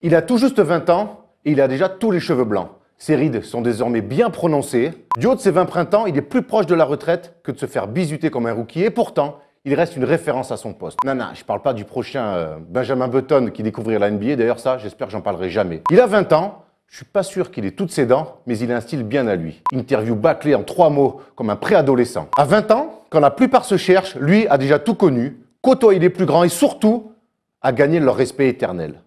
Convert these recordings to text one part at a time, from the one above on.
Il a tout juste 20 ans et il a déjà tous les cheveux blancs. Ses rides sont désormais bien prononcées. Du haut de ses 20 printemps, il est plus proche de la retraite que de se faire bisuter comme un rookie. Et pourtant, il reste une référence à son poste. Non, je parle pas du prochain Benjamin Button qui découvrira la NBA. D'ailleurs, ça, j'espère que j'en parlerai jamais. Il a 20 ans. Je suis pas sûr qu'il ait toutes ses dents, mais il a un style bien à lui. Interview bâclée en 3 mots, comme un préadolescent. À 20 ans, quand la plupart se cherchent, lui a déjà tout connu, côtoyé les plus grands et surtout, a gagné leur respect éternel.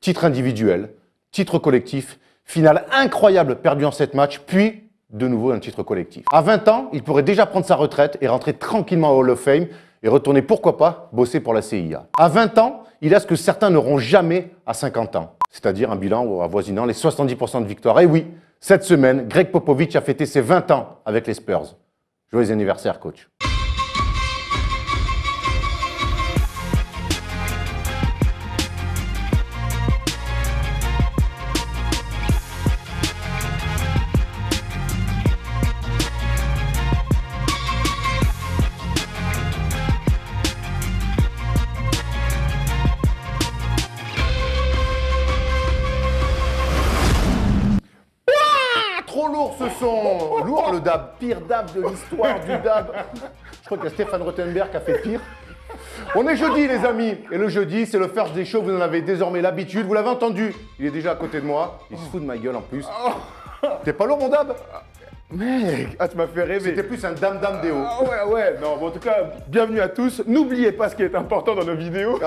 Titre individuel, titre collectif, finale incroyable perdue en 7 matchs, puis de nouveau un titre collectif. À 20 ans, il pourrait déjà prendre sa retraite et rentrer tranquillement au Hall of Fame et retourner, pourquoi pas, bosser pour la CIA. À 20 ans, il a ce que certains n'auront jamais à 50 ans, c'est-à-dire un bilan avoisinant les 70% de victoires. Et oui, cette semaine, Greg Popovich a fêté ses 20 ans avec les Spurs. Joyeux anniversaire, coach. Trop lourd ce son. Lourd le dab, pire dab de l'histoire du dab. Je crois qu'il y a Stéphane Rothenberg qui a fait pire. On est jeudi les amis, et le jeudi c'est le first day show, vous en avez désormais l'habitude, vous l'avez entendu, il est déjà à côté de moi, il se fout de ma gueule en plus. T'es pas lourd mon dab? Mec, tu m'as fait rêver. C'était plus un dam-dam déo. Ouais, non, bon, en tout cas, bienvenue à tous. N'oubliez pas ce qui est important dans nos vidéos.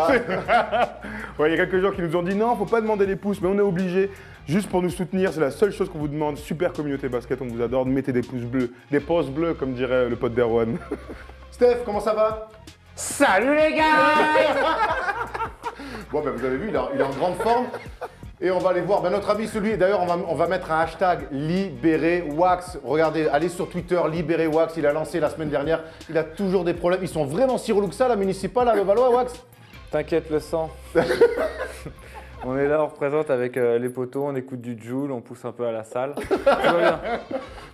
Ouais, il y a quelques gens qui nous ont dit non, faut pas demander les pouces, mais on est obligé. Juste pour nous soutenir, c'est la seule chose qu'on vous demande. Super communauté basket, on vous adore. Mettez des pouces bleus, des pouces bleus, comme dirait le pote d'Erwan. Steph, comment ça va? Salut les gars. Bon, ben, vous avez vu, il est en grande forme. Et on va aller voir notre ami, celui, d'ailleurs, on va mettre un hashtag LibéréWax. Regardez, allez sur Twitter, LibéréWax, il a lancé la semaine dernière. Il a toujours des problèmes. Ils sont vraiment si relous que ça, la municipale, à Levallois, Wax? T'inquiète le sang. On est là, on représente avec les poteaux, on écoute du Joule, on pousse un peu à la salle. Tout va bien.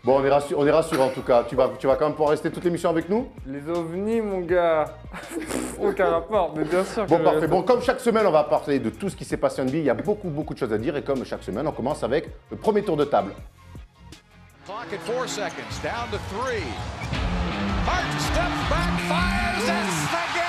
Bon, on est rassurés en tout cas. Tu vas quand même pouvoir rester toute l'émission avec nous? Les ovnis, mon gars. Aucun rapport, mais bien sûr. Bon, parfait. Bon, comme chaque semaine, on va parler de tout ce qui s'est passé en NBA. Il y a beaucoup de choses à dire. Et comme chaque semaine, on commence avec le premier tour de table. Clock at 4 seconds, down to 3. Hart steps back, fires, it's the game!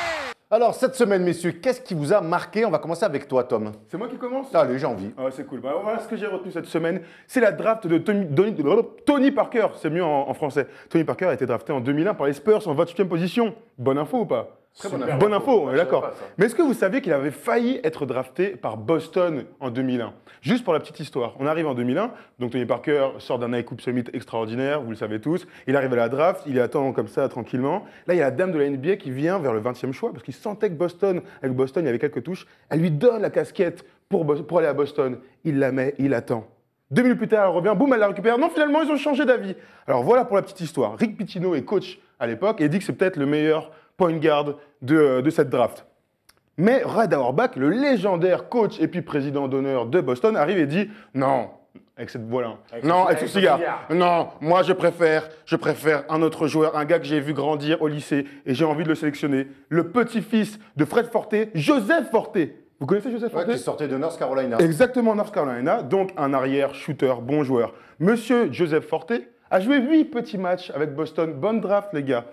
Alors, cette semaine, messieurs, qu'est-ce qui vous a marqué? On va commencer avec toi, Tom. C'est moi qui commence? Allez, j'ai envie. Ah, c'est cool. Bah, voilà ce que j'ai retenu cette semaine. C'est la draft de Tony Parker. C'est mieux en français. Tony Parker a été drafté en 2001 par les Spurs en 28e position. Bonne info ou pas? Très bonne info. Bonne info, on est d'accord. Mais est-ce que vous saviez qu'il avait failli être drafté par Boston en 2001? Juste pour la petite histoire, on arrive en 2001, donc Tony Parker sort d'un Nike Cup Summit extraordinaire, vous le savez tous. Il arrive à la draft, il attend comme ça tranquillement. Là, il y a la dame de la NBA qui vient vers le 20e choix parce qu'il sentait que avec Boston, il y avait quelques touches. Elle lui donne la casquette pour aller à Boston. Il la met, il attend. 2 minutes plus tard, elle revient, boum, elle la récupère. Non, finalement, ils ont changé d'avis. Alors voilà pour la petite histoire. Rick Pitino est coach à l'époque et dit que c'est peut-être le meilleur point guard de cette draft. Mais Red Auerbach, le légendaire coach et puis président d'honneur de Boston, arrive et dit non, avec cette voix-là. Non, avec son cigare. Non, moi je préfère un autre joueur, un gars que j'ai vu grandir au lycée et j'ai envie de le sélectionner. Le petit-fils de Fred Forte, Joseph Forte. Vous connaissez Joseph Forte? Qui sortait de North Carolina. Exactement, North Carolina. Donc un arrière shooter, bon joueur. Monsieur Joseph Forte a joué 8 petits matchs avec Boston. Bonne draft, les gars.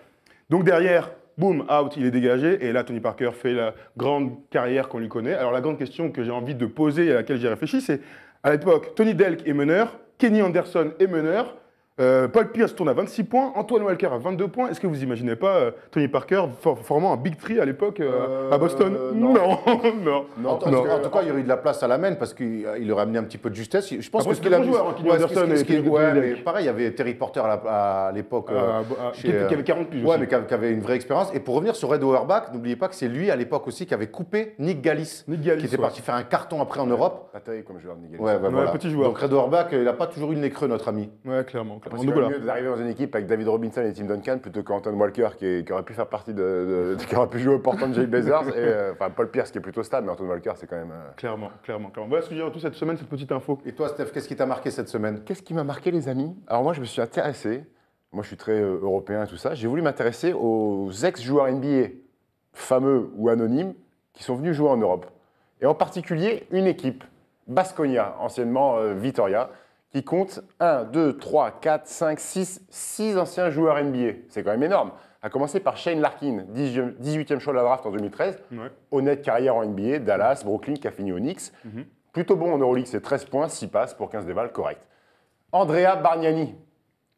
Donc derrière, boum, out, il est dégagé. Et là, Tony Parker fait la grande carrière qu'on lui connaît. Alors la grande question que j'ai envie de poser et à laquelle j'ai réfléchi, c'est à l'époque, Tony Delk est meneur, Kenny Anderson est meneur, Paul Pierce tourne à 26 points, Antoine Walker à 22 points. Est-ce que vous imaginez pas Tony Parker formant un Big Three à l'époque à Boston? Non. Non. En tout cas, il y aurait eu de la place à la main parce qu'il aurait amené un petit peu de justesse. Je pense Après, que ce qu'il c'est a bon joueur, Kenny Anderson mais pareil, il y avait Terry Porter à l'époque. Qui avait 40 plus Ouais, aussi. mais qui avait une vraie expérience. Et pour revenir sur Red Auerbach, n'oubliez pas que c'est lui à l'époque aussi qui avait coupé Nick Gallis, qui était parti faire un carton après en Europe. Pas terrible comme joueur, Nick Gallis. Ouais, voilà. petit joueur. Donc Red Auerbach, il n'a pas toujours eu le nez creux, notre ami. Ouais, clairement. C'est Donc, quand même voilà. mieux d'arriver dans une équipe avec David Robinson et Tim Duncan plutôt qu'Anton Walker qui aurait pu faire partie qui aurait pu jouer au Portland Trail Blazers et enfin Paul Pierce qui est plutôt stable mais Anton Walker c'est quand même Clairement. Voilà ce que j'ai retenu cette semaine, cette petite info. Et toi, Steph, qu'est-ce qui t'a marqué cette semaine? Qu'est-ce qui m'a marqué les amis? Alors moi je me suis intéressé, moi je suis très européen et tout ça, j'ai voulu m'intéresser aux ex-joueurs NBA fameux ou anonymes qui sont venus jouer en Europe et en particulier une équipe Baskonia, anciennement Vitoria, qui compte 1, 2, 3, 4, 5, 6 anciens joueurs NBA. C'est quand même énorme. A commencer par Shane Larkin, 18e choix de la draft en 2013. Ouais. Honnête carrière en NBA, Dallas, Brooklyn, qui a fini au Knicks. Plutôt bon en Euroleague, c'est 13 points, 6 passes pour 15 dévals, correct. Andrea Bargnani,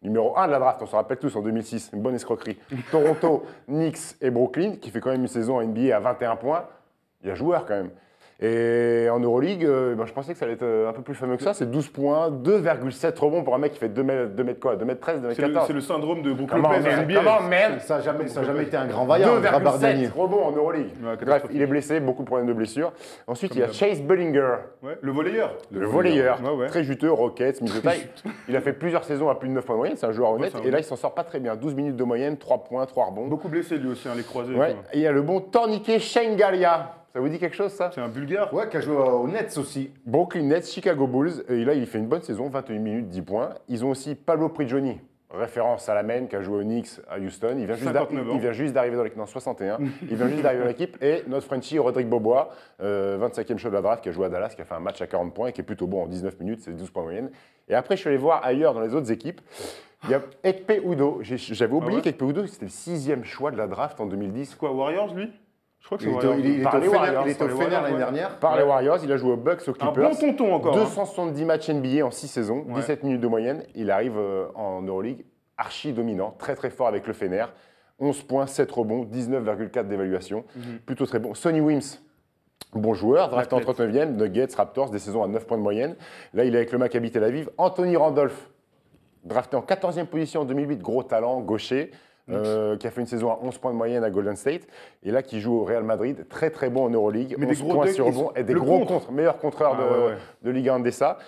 numéro 1 de la draft, on se rappelle tous en 2006, une bonne escroquerie. Toronto, Knicks et Brooklyn, qui fait quand même une saison en NBA à 21 points. Il y a joueur quand même. Et en Euroleague, je pensais que ça allait être un peu plus fameux que ça. C'est 12 points, 2,7 rebonds pour un mec qui fait 2 mètres quoi, 2 mètres 13, 2 mètres 14. C'est le syndrome de Brook Comment, Lopez en man, NBA. comment, man Ça n'a jamais été un grand vaillant, Bargnani. 2,7 rebonds en Euroleague. Ouais, Bref, catastrophique. il est blessé, beaucoup de problèmes de blessure. Ensuite, Comme il y a d'hab. Chase Bullinger, Ouais, le volleyeur. le volleyeur, Ouais, ouais. très juteux, Rockets, mise de taille. Il a fait plusieurs saisons à plus de 9 points de moyenne, c'est un joueur honnête. c'est un Et là, il s'en sort pas très bien. 12 minutes de moyenne, 3 points, 3 rebonds. Beaucoup blessé lui aussi, hein, les croisés. Ouais. et tout. Et il y a le bon Tornike Shengalia. Ça vous dit quelque chose, ça? C'est un Bulgare. Ouais, qui a joué aux Nets aussi. Brooklyn Nets, Chicago Bulls. Et là, il fait une bonne saison, 21 minutes, 10 points. Ils ont aussi Pablo Prigioni, référence à la main, qui a joué au Knicks à Houston. Il vient juste 59 ans. il vient juste d'arriver dans l'équipe. Non, 61. Il vient juste d'arriver dans l'équipe. Et notre Frenchie, Rodrigue Bobois, 25e choix de la draft, qui a joué à Dallas, qui a fait un match à 40 points et qui est plutôt bon en 19 minutes, c'est 12 points moyenne. Et après, je suis allé voir ailleurs dans les autres équipes. Il y a Ekpe Udo. J'avais oublié ouais qu'Ekpe Udo, c'était le 6e choix de la draft en 2010. C'est quoi, Warriors lui? Je crois que c'est Il était Warriors. il était Par au les Fener Warriors, il était au par les Fener Warriors, l'année ouais. dernière. Par les Warriors, il a joué aux Bucks, aux Un Clippers. bon tonton encore. 270 matchs NBA en 6 saisons, Ouais. 17 minutes de moyenne. Il arrive en Euroleague archi dominant, très très fort avec le Fener. 11 points, 7 rebonds, 19,4 d'évaluation. Plutôt très bon. Sonny Wims, bon joueur, drafté en Athlète. 39e, Nuggets, Raptors, des saisons à 9 points de moyenne. Là, il est avec le Maccabi Tel Aviv. Anthony Randolph, drafté en 14e position en 2008, gros talent, gaucher. Qui a fait une saison à 11 points de moyenne à Golden State, et là qui joue au Real Madrid, très très bon en Euroleague, Mais des 11 gros points decks, sur rebond, et des le gros contre. contres, meilleur contreur Ah, ouais. de Liga Andesa.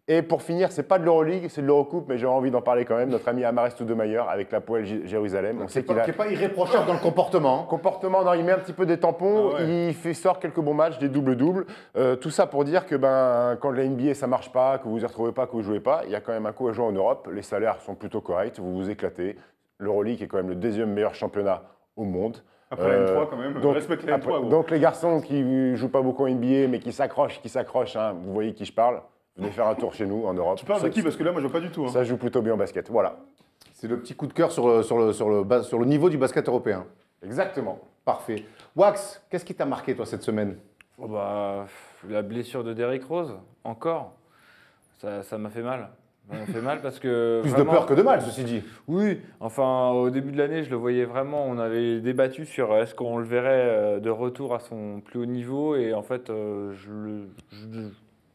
Et pour finir, c'est pas de l'Euroleague, c'est de l'Eurocoupe, mais j'ai envie d'en parler quand même, notre ami Amares Stoudemire avec la Poel Jérusalem. On sait qu'il a Qui n'est pas irréprochable dans le comportement. comportement, non, il met un petit peu des tampons, Ah ouais. sort quelques bons matchs, des doubles-doubles. Tout ça pour dire que quand la NBA ça marche pas, que vous y retrouvez pas, que vous jouez pas, il y a quand même un coup à jouer en Europe. Les salaires sont plutôt corrects, vous vous éclatez. L'Euroleague est quand même le deuxième meilleur championnat au monde. Après la M3 quand même. Respecte la M3. gros. Donc les garçons qui jouent pas beaucoup en NBA mais qui s'accrochent, hein, vous voyez qui je parle, venez faire un tour chez nous en Europe. Tu parles de qui? Parce que là, moi, je vois pas du tout. Hein. Ça joue plutôt bien au basket. Voilà, C'est le petit coup de cœur sur le niveau du basket européen. exactement. Parfait. Wax, qu'est-ce qui t'a marqué, toi, cette semaine? Oh bah, la blessure de Derrick Rose, encore, ça m'a fait mal. Ça m'a fait mal parce que. Plus vraiment- de peur que de mal, ceci dit. Oui, enfin, au début de l'année, je le voyais vraiment. On avait débattu sur est-ce qu'on le verrait de retour à son plus haut niveau. Et en fait, je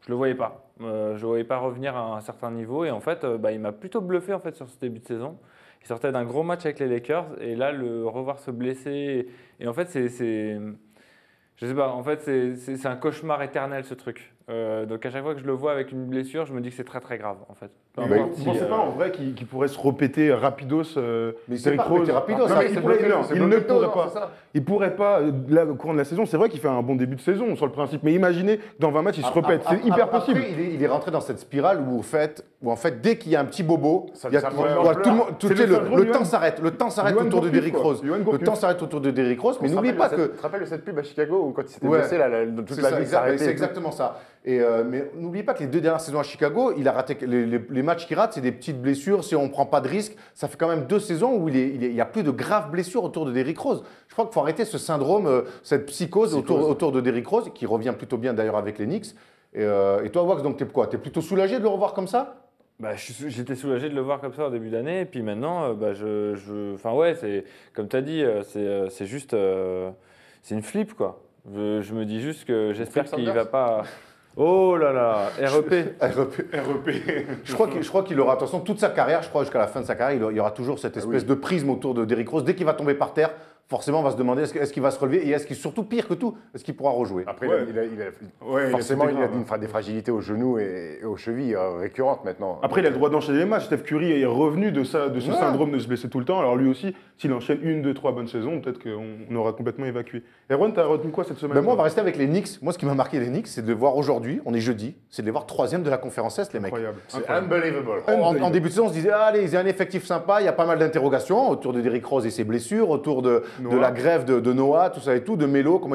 le voyais pas. Je le voyais pas revenir à un certain niveau. Et en fait, il m'a plutôt bluffé en fait, sur ce début de saison. Il sortait d'un gros match avec les Lakers. Et là, le revoir se blesser. Et en fait, je sais pas, en fait, c'est un cauchemar éternel ce truc. Donc à chaque fois que je le vois avec une blessure, je me dis que c'est très très grave en fait. Peu Mais importe vous si, pensez pas en vrai qu'il pourrait se répéter rapidos Mais c'est Derrick pas Rose répéter rapidos, Non, ça, mais c'est il pourrait- bloqué, non, c'est il ne bloqué, pourrait non, pas. c'est ça. Il pourrait pas, là, au cours de la saison, c'est vrai qu'il fait un bon début de saison sur le principe, mais imaginez que dans 20 matchs, il se répète. C'est hyper possible. Après, il est rentré dans cette spirale où, en fait, dès qu'il y a un petit bobo, Ça- il y a- ça prend voilà, une ampleur. tout le monde, C'est le syndrome le Johan. temps s'arrête. Le temps s'arrête Johan autour de Gourcuff, Derrick quoi. Rose. Johan Le Gourcuff. temps s'arrête autour de Derrick Rose, mais On se n'oubliez pas rappelle que. Tu te rappelles de cette pub à Chicago où quand il s'était Ouais. blessé, toute C'est la ça, vie s'arrêtait. c'est exactement ça. Mais n'oubliez pas que les 2 dernières saisons à Chicago, il a raté les matchs qu'il rate, c'est des petites blessures. Si on ne prend pas de risques, ça fait quand même 2 saisons où il y a plus de graves blessures autour de Derrick Rose. Je crois qu'il faut arrêter ce syndrome, cette psychose. Autour de Derrick Rose, qui revient plutôt bien d'ailleurs avec les Knicks. Et toi, Wax, donc t'es quoi? T'es plutôt soulagé de le revoir comme ça? J'étais soulagé de le voir comme ça au début d'année, et puis maintenant, enfin ouais, c'est comme tu as dit, c'est juste, c'est une flip quoi. Je me dis juste que j'espère flip qu'il Sanders va pas. Oh là là, REP. REP. Je crois qu'il aura, de toute façon, toute sa carrière, je crois jusqu'à la fin de sa carrière, il y aura toujours cette espèce de prisme autour de Derrick Rose. Dès qu'il va tomber par terre, forcément, on va se demander est-ce qu'il va se relever et est-ce qu'il, surtout pire que tout, est-ce qu'il pourra rejouer? Après, Ouais. forcément, il a grave. des fragilités aux genoux et aux chevilles récurrentes maintenant. Après, il a le droit d'enchaîner les matchs. Steph Curry est revenu de ce Ouais. syndrome de se blesser tout le temps. Alors lui aussi, s'il enchaîne 1, 2, 3 bonnes saisons, peut-être qu'on aura complètement évacué. Erwan, t'as retenu quoi cette semaine? Ben moi, on va rester avec les Knicks. Moi, ce qui m'a marqué les Knicks, c'est de les voir aujourd'hui, on est jeudi, c'est de les voir 3e de la conférence Est, les mecs. Incroyable. C'est Incroyable. unbelievable. En début de saison, on se disait, allez, ils ont un effectif sympa, il y a pas mal d'interrogations autour de Derrick Rose et ses blessures, autour de Noah. de la grève de Noah, tout ça et tout, de Melo, comment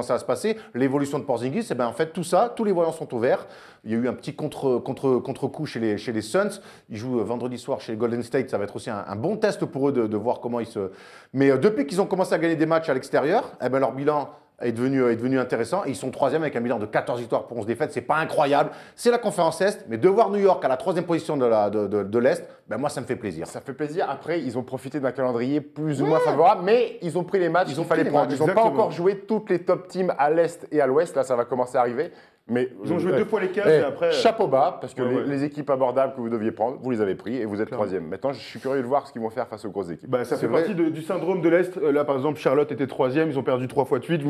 ça va se passer, l'évolution de Porzingis, et ben en fait tout ça, tous les voyants sont ouverts. Il y a eu un petit contre-coup chez les Suns. Ils jouent vendredi soir chez les Golden State. Ça va être aussi un bon test pour eux de voir comment ils se. Mais depuis qu'ils ont commencé à gagner des matchs à l'extérieur, eh ben leur bilan est devenu intéressant. Et ils sont troisième avec un bilan de 14 victoires pour 11 défaites. C'est pas incroyable. C'est la conférence Est. Mais de voir New York à la 3e position de l'Est, ben moi, ça me fait plaisir. Ça fait plaisir. Après, ils ont profité d'un calendrier plus ou moins favorable, mais ils ont pris les matchs qu'il fallait prendre. Ils n'ont pas exactement. encore joué toutes les top teams à l'Est et à l'Ouest. Là, ça va commencer à arriver. Mais Ils ont joué 2 fois les cases et après. Chapeau bas, parce que Ouais, les équipes abordables que vous deviez prendre, vous les avez pris et vous êtes troisième. Maintenant, je suis curieux de voir ce qu'ils vont faire face aux grosses équipes. Bah, ça fait vrai. partie du syndrome de l'Est. Là, par exemple, Charlotte était 3e, ils ont perdu 3 fois de suite.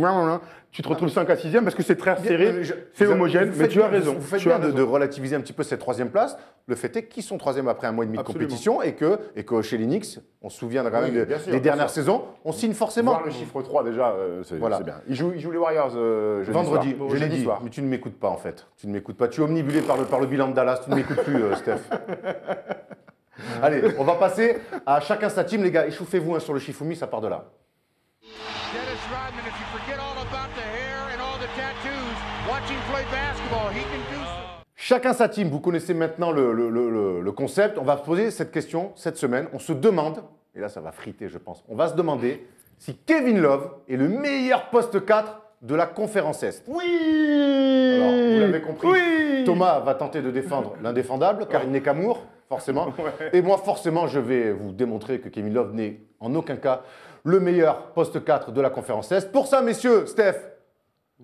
Tu te retrouves 5 à 6e parce que c'est très serré, c'est homogène. Mais tu as raison. Vous faites Tu as bien de raison. relativiser un petit peu cette 3e place. Le fait est qu'ils sont 3e après un mois et demi de Absolument. compétition et que chez les Knicks, on se souvient quand même Oui, bien sûr, des bien dernières sûr. saisons, on signe forcément. Voir le chiffre 3 déjà, c'est Voilà. bien. Ils jouent les Warriors jeudi Vendredi, soir. je l'ai Jeudi dit, soir. mais tu ne m'écoutes pas en fait. Tu ne m'écoutes pas. Tu es omnibulé par le bilan de Dallas. Tu ne m'écoutes plus, Steph. Allez, on va passer à chacun sa team, les gars. Échauffez-vous sur le Shifumi, ça part de là. Dennis Rodman, if you forget all about the hair and all the tattoos, watching play basketball, he can do some. Chacun sa team. Vous connaissez maintenant le concept. On va poser cette question cette semaine. On se demande, et là ça va friter, je pense. On va se demander si Kevin Love est le meilleur poste 4 de la conférence Est. Oui. Alors, vous l'avez compris, Oui. Thomas va tenter de défendre l'indéfendable, car il n'est qu'amour, forcément. Et moi, forcément, je vais vous démontrer que Kevin Love n'est en aucun cas le meilleur poste 4 de la conférence Est. Pour ça, messieurs, Steph,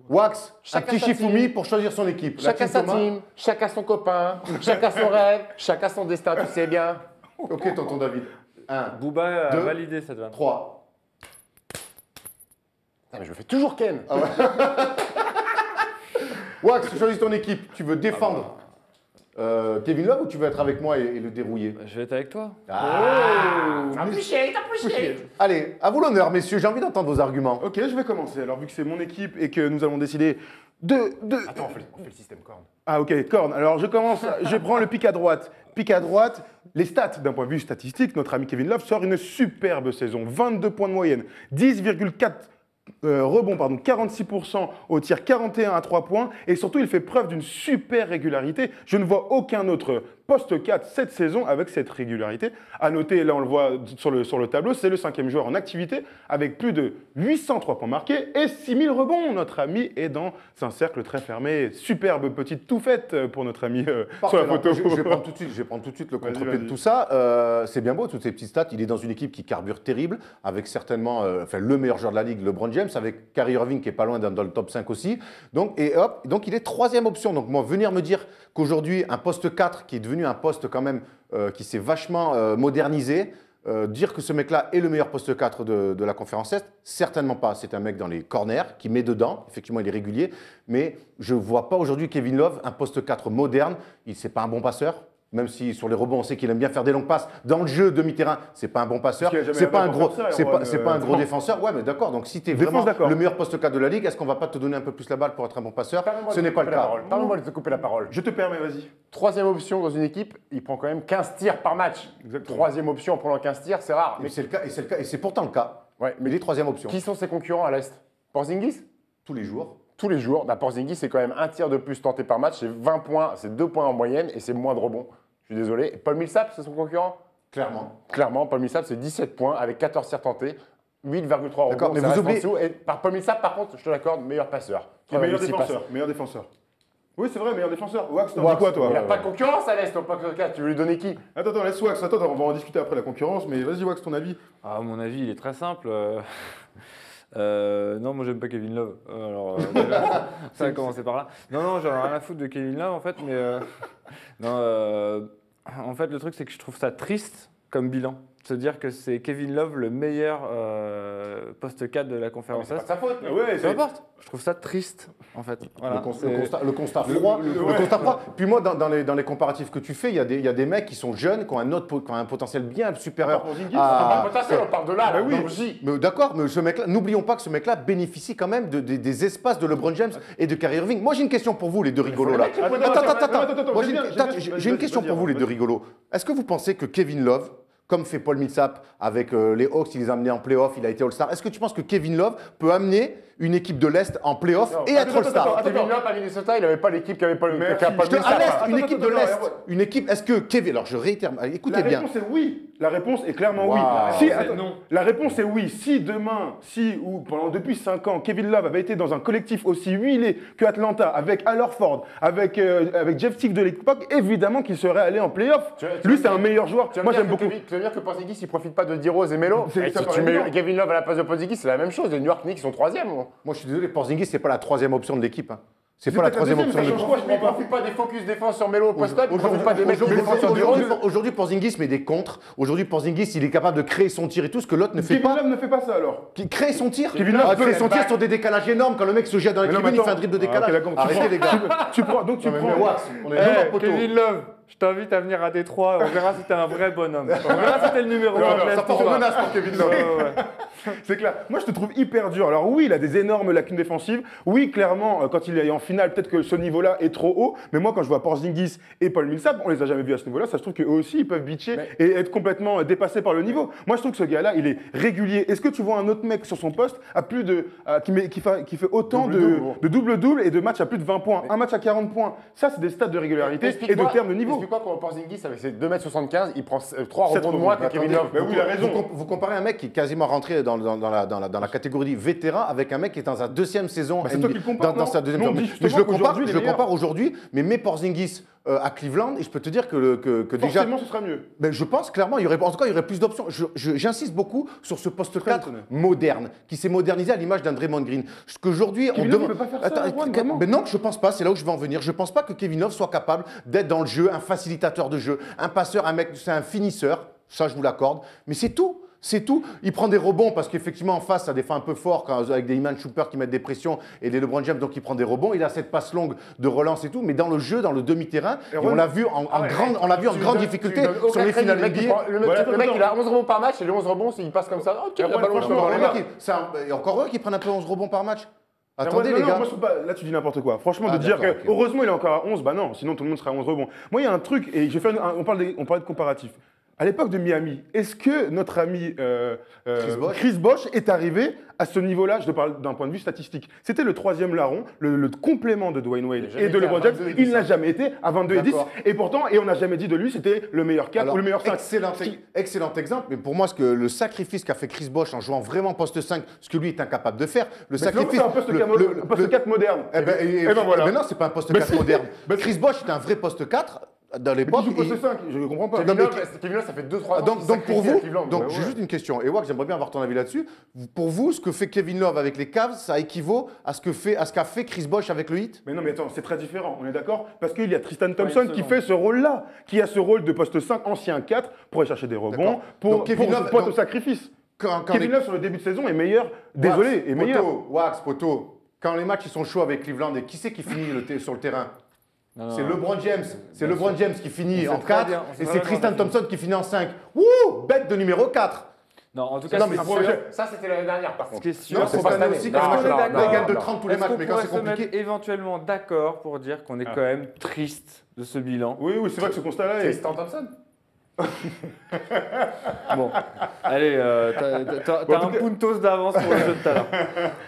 Wax, Chacun un petit sa Shifumi team. pour choisir son équipe. La Chacun team sa Thomas. team, chacun son copain, chacun son rêve, chacun son destin, tu sais bien. Ok, tonton David. 1, Booba a Deux. validé cette vanne. 3. Ah, mais je me fais toujours Ken. Wax, choisis ton équipe. Tu veux défendre Kevin Love ou tu veux être avec moi et le dérouiller? Je vais être avec toi. Allez, à vous l'honneur, messieurs. J'ai envie d'entendre vos arguments. Ok, je vais commencer. Alors, vu que c'est mon équipe et que nous avons décidé de. Attends, on fait le système corne. Ah, ok, corne. Alors, je commence. Je prends le pic à droite. Pic à droite. Les stats, d'un point de vue statistique, notre ami Kevin Love sort une superbe saison. 22 points de moyenne, 10,4 rebonds, 46% au tir, 41 à 3 points. Et surtout, il fait preuve d'une super régularité. Je ne vois aucun autre poste 4 cette saison avec cette régularité. À noter, là on le voit sur le tableau, c'est le 5e joueur en activité avec plus de 803 points marqués et 6000 rebonds. Notre ami est dans un cercle très fermé. Superbe petite touffette pour notre ami sur la photo. Je vais prendre tout de suite le Vas-y, contre-pied de vas-y. tout ça. C'est bien beau, toutes ces petites stats. Il est dans une équipe qui carbure terrible, avec certainement le meilleur joueur de la ligue, LeBron James, avec Kyrie Irving qui est pas loin dans le top 5 aussi. Donc il est 3e option. Donc moi, venir me dire qu'aujourd'hui, un poste 4 qui est devenu un poste quand même qui s'est vachement modernisé, dire que ce mec-là est le meilleur poste 4 de la conférence Est, certainement pas. C'est un mec dans les corners qui met dedans. Effectivement, il est régulier. Mais je ne vois pas aujourd'hui Kevin Love, un poste 4 moderne. Il n'est pas un bon passeur. Même si sur les rebonds, on sait qu'il aime bien faire des longues passes. Dans le jeu demi-terrain, c'est pas un bon passeur. Parce qu'il a jamais C'est pas un été gros, comme ça, c'est Erwan, pas un gros défenseur. Ouais, mais d'accord. Donc si tu es Défense, vraiment d'accord. le meilleur poste 4 de la ligue, est-ce qu'on va pas te donner un peu plus la balle pour être un bon passeur? Ce n'est pas le cas. Permets-moi de te couper la parole. Je te permets, vas-y. 3e option dans une équipe, il prend quand même 15 tirs par match. Exactement. 3e option en prenant 15 tirs, c'est rare. Mais c'est le cas, et c'est pourtant le cas. Ouais, Mais il est 3e option. Qui sont ses concurrents à l'Est? Porzingis? Tous les jours. Tous les jours. Bah, Porzingis, c'est quand même un tir de plus tenté par match, c'est 20 points, c'est 2 points en moyenne et c'est moins de rebonds. Je suis désolé. Et Paul Millsap, c'est son concurrent? Clairement. Clairement, Paul Millsap, c'est 17 points avec 14 tirs tentés, 8,3 D'accord, rebonds. mais ça vous reste en oubliez- dessous. Et par Paul Millsap, par contre, je te l'accorde, meilleur passeur. Et meilleur 3,6 défenseur. passes. Meilleur défenseur. Oui, c'est vrai, meilleur défenseur. Wax, t'en dis Wax, quoi, toi Il n'a pas de concurrence à l'Est, au poste 4. Tu veux lui donner qui? Attends, laisse Wax. Attends, on va en discuter après la concurrence. Mais vas-y, Wax, ton avis. À mon avis, il est très simple. Non, moi j'aime pas Kevin Love. Alors, ça a commencé par là. Non, j'en ai rien à foutre de Kevin Love en fait, mais en fait, le truc c'est que je trouve ça triste comme bilan. Se dire que c'est Kevin Love le meilleur poste 4 de la conférence C'est pas Est. de sa faute. Ah ouais, Peu importe. Je trouve ça triste en fait. Voilà, Le constat froid. Le constat froid. Puis moi, dans les comparatifs que tu fais, il y a des mecs qui sont jeunes, qui ont un potentiel bien supérieur. Porzingis, à- On parle de là, Bah oui. donc aussi. Mais d'accord, mais ce mec-là, n'oublions pas que ce mec-là bénéficie quand même des espaces de LeBron James et de Kyrie Irving. Moi, j'ai une question pour vous, les deux rigolos là. Attends, Moi, j'ai j'ai une question pour vous, les deux rigolos. Est-ce que vous pensez que Kevin Love, comme fait Paul Millsap avec les Hawks, il les a amenés en playoff, il a été All-Star. Est-ce que tu penses que Kevin Love peut amener une équipe de l'Est en playoff et être All-Star? Kevin Love à Minnesota, il n'avait pas l'équipe qui avait pas le À l'Est, une équipe de l'Est, une équipe, est-ce que Kevin, alors je réitère, écoutez bien. La réponse est oui. La réponse est clairement oui. Wow. Si, non. La réponse est oui. Si demain, ou depuis 5 ans, Kevin Love avait été dans un collectif aussi huilé que Atlanta, avec Al Horford, avec Jeff Teague de l'époque, évidemment qu'il serait allé en playoff. Lui, c'est un meilleur joueur. Moi, j'aime beaucoup. Tu veux dire que Porzingis, il profite pas de D-Rose et Melo? C'est Si tu mets Kevin Love à la place de Porzingis, c'est la même chose. Les New York Knicks sont 3e. Moi, je suis désolé, Porzingis, c'est pas la 3e option de l'équipe. Hein. C'est pas la 3e option de l'équipe. Il profite pas des focus défense sur Melo au post-up, il profite pas des mecs qui défendent sur D-Rose. Aujourd'hui, Porzingis met des contres. Aujourd'hui, Porzingis, il est capable de créer son tir et tout, ce que l'autre ne fait pas. Kevin Love ne fait pas ça alors. Qui crée son tir. Kevin Love crée son tir sur des décalages énormes. Quand le mec se jette dans la tribune, il fait un dribble de décalage. Arrêtez les gars. Tu prends. On est dans poteau. Kevin Love, je t'invite à venir à Détroit, on verra si t'es un vrai bonhomme. On verra si t'es le numéro 1. Ça part en menace pour Kevin Love. C'est clair. Moi, je te trouve hyper dur. Alors oui, il a des énormes lacunes défensives. Oui, clairement, quand il est en finale, peut-être que ce niveau-là est trop haut. Mais moi, quand je vois Porzingis et Paul Millsap, on les a jamais vus à ce niveau-là. Ça se trouve qu'eux aussi, ils peuvent bitcher et être complètement dépassés par le niveau. Moi, je trouve que ce gars-là, il est régulier. Est-ce que tu vois un autre mec sur son poste qui fait autant de double-double et de matchs à plus de 20 points, un match à 40 points? Ça, c'est des stats de régularité et de termes de niveau. Explique-moi comment Porzingis, avec ses 2m75, il prend 3 rebonds de moins que Kevin Love. Oui, il a raison. Vous comparez un mec qui est quasiment rentré dans la catégorie vétéran avec un mec qui est dans sa 2e saison. C'est toi qui le compares, dans sa 2e saison. Mais je le compare aujourd'hui, mais mets Porzingis à Cleveland et je peux te dire que déjà. Forcément, ce sera mieux. Ben, je pense clairement, en tout cas, il y aurait plus d'options. J'insiste beaucoup sur ce poste 4 moderne, qui s'est modernisé à l'image d'un Draymond Green. Ce qu'aujourd'hui, on demande. Peut pas faire ça, ben non, je pense pas. C'est là où je vais en venir. Je pense pas que Kevin Love soit capable d'être dans le jeu, un facilitateur de jeu, un passeur, un mec, c'est un finisseur. Ça, je vous l'accorde. Mais c'est tout. C'est tout. Il prend des rebonds parce qu'effectivement, en face, ça défend un peu fort avec des Iman Shumpert qui mettent des pressions et des LeBron James, donc il prend des rebonds. Il a cette passe longue de relance et tout. Mais dans le jeu, dans le demi-terrain, on l'a vu en grande difficulté sur les finales NBA. Le mec, il a 11 rebonds par match et les 11 rebonds, il passe comme ça. Ok, il y a encore eux qui prennent un peu 11 rebonds par match. Attendez, les gars. Là, tu dis n'importe quoi. Franchement, de dire que heureusement, il est encore à 11, bah non, sinon tout le monde serait à 11 rebonds. Moi, il y a un truc, et on parlait de comparatif. À l'époque de Miami, est-ce que notre ami Chris Bosh est arrivé à ce niveau-là? Je te parle d'un point de vue statistique. C'était le 3e larron, le complément de Dwayne Wade et de LeBron James. Il n'a jamais été à 22 et 10. Et pourtant, on n'a jamais dit de lui c'était le meilleur 4 ou le meilleur 5. Excellent exemple. Mais pour moi, le sacrifice qu'a fait Chris Bosh en jouant vraiment poste 5, ce que lui est incapable de faire, c'est un poste 4 moderne. Mais non, c'est pas un poste 4 moderne. Chris Bosh est un vrai poste 4. Dans l'époque, il joue poste 5, je ne comprends pas. Kevin Love, ça fait 2-3 ans. Donc pour vous, j'ai juste une question. Et Wack, j'aimerais bien avoir ton avis là-dessus. Pour vous, ce que fait Kevin Love avec les Cavs, ça équivaut à ce qu'a fait Chris Bosh avec le Heat? Mais non, mais attends, c'est très différent. On est d'accord? Parce qu'il y a Tristan Thompson qui fait ce rôle-là, qui a ce rôle de poste 5, ancien 4, pour aller chercher des rebonds, pour être au sacrifice. Kevin Love sur le début de saison est meilleur. Désolé, est meilleur. Poto. Quand les matchs ils sont chauds avec Cleveland, et qui c'est qui finit sur le terrain? C'est LeBron James. C'est LeBron James qui finit en 4 et c'est Tristan Thompson qui finit en 5. Wouh! Bête de numéro 4. Non, en tout cas, ça c'était l'année dernière par contre. Non, c'est pas cette année aussi quand il gagne de 30 tous les matchs, mais quand c'est compliqué. On pourrait se mettre éventuellement d'accord pour dire qu'on est quand même triste de ce bilan. Oui, c'est vrai que ce constat-là est... Tristan Thompson. Bon, allez, t'as un puntos d'avance pour le jeu de talent.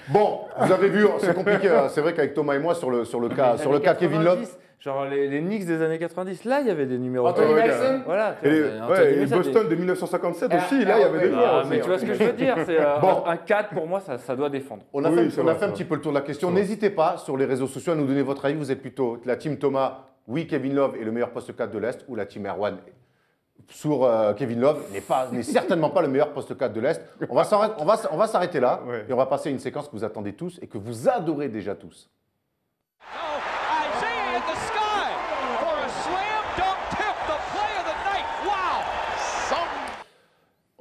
Bon, vous avez vu, c'est compliqué. C'est vrai qu'avec Thomas et moi, sur le cas Kevin Love. Genre les Knicks des années 90, là il y avait des numéros. Anthony Mason. Voilà. Et Boston de 1957 aussi, là il y avait des joueurs. Mais tu vois ce que je veux dire, c'est un 4 pour moi, ça doit défendre. On a fait un petit peu le tour de la question. N'hésitez pas sur les réseaux sociaux à nous donner votre avis. Vous êtes plutôt la team Thomas, oui Kevin Love est le meilleur poste 4 de l'Est, ou la team Erwan sur Kevin Love n'est certainement pas le meilleur poste 4 de l'Est. On va s'arrêter là et on va passer à une séquence que vous attendez tous et que vous adorez déjà tous.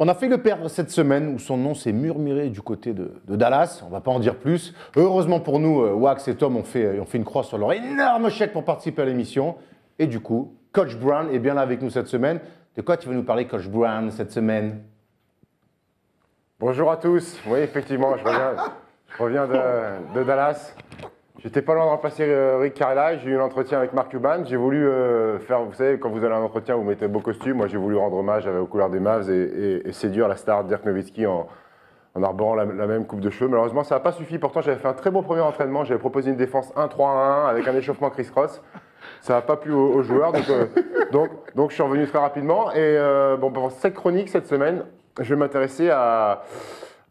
On a fait le perdre cette semaine où son nom s'est murmuré du côté de Dallas. On ne va pas en dire plus. Heureusement pour nous, Wax et Tom ont fait une croix sur leur énorme chèque pour participer à l'émission. Et du coup, Coach Brown est bien là avec nous cette semaine. De quoi tu veux nous parler, Coach Brown, cette semaine? Bonjour à tous. Oui, effectivement, je reviens de Dallas. J'étais pas loin de remplacer Rick Carlisle, j'ai eu un entretien avec Mark Cuban, j'ai voulu faire, vous savez, quand vous allez à un entretien, vous mettez un beau costume, moi j'ai voulu rendre hommage aux couleurs des Mavs et séduire la star Dirk Nowitzki en arborant la même coupe de cheveux. Malheureusement, ça n'a pas suffi, pourtant j'avais fait un très beau premier entraînement, j'avais proposé une défense 1-3-1 avec un échauffement criss-cross. Ça n'a pas plu aux joueurs, donc je suis revenu très rapidement. Et bon, pour cette chronique, cette semaine, je vais m'intéresser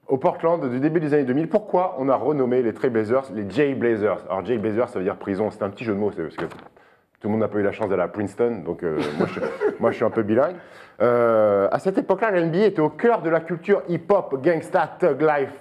au Portland du début des années 2000. Pourquoi on a renommé les Trail Blazers les Jay Blazers? Alors Jay Blazers, ça veut dire prison, c'est un petit jeu de mots, c'est parce que tout le monde n'a pas eu la chance d'aller à Princeton, donc moi je suis un peu bilingue. À cette époque-là, la NBA était au cœur de la culture hip-hop, gangsta, thug life.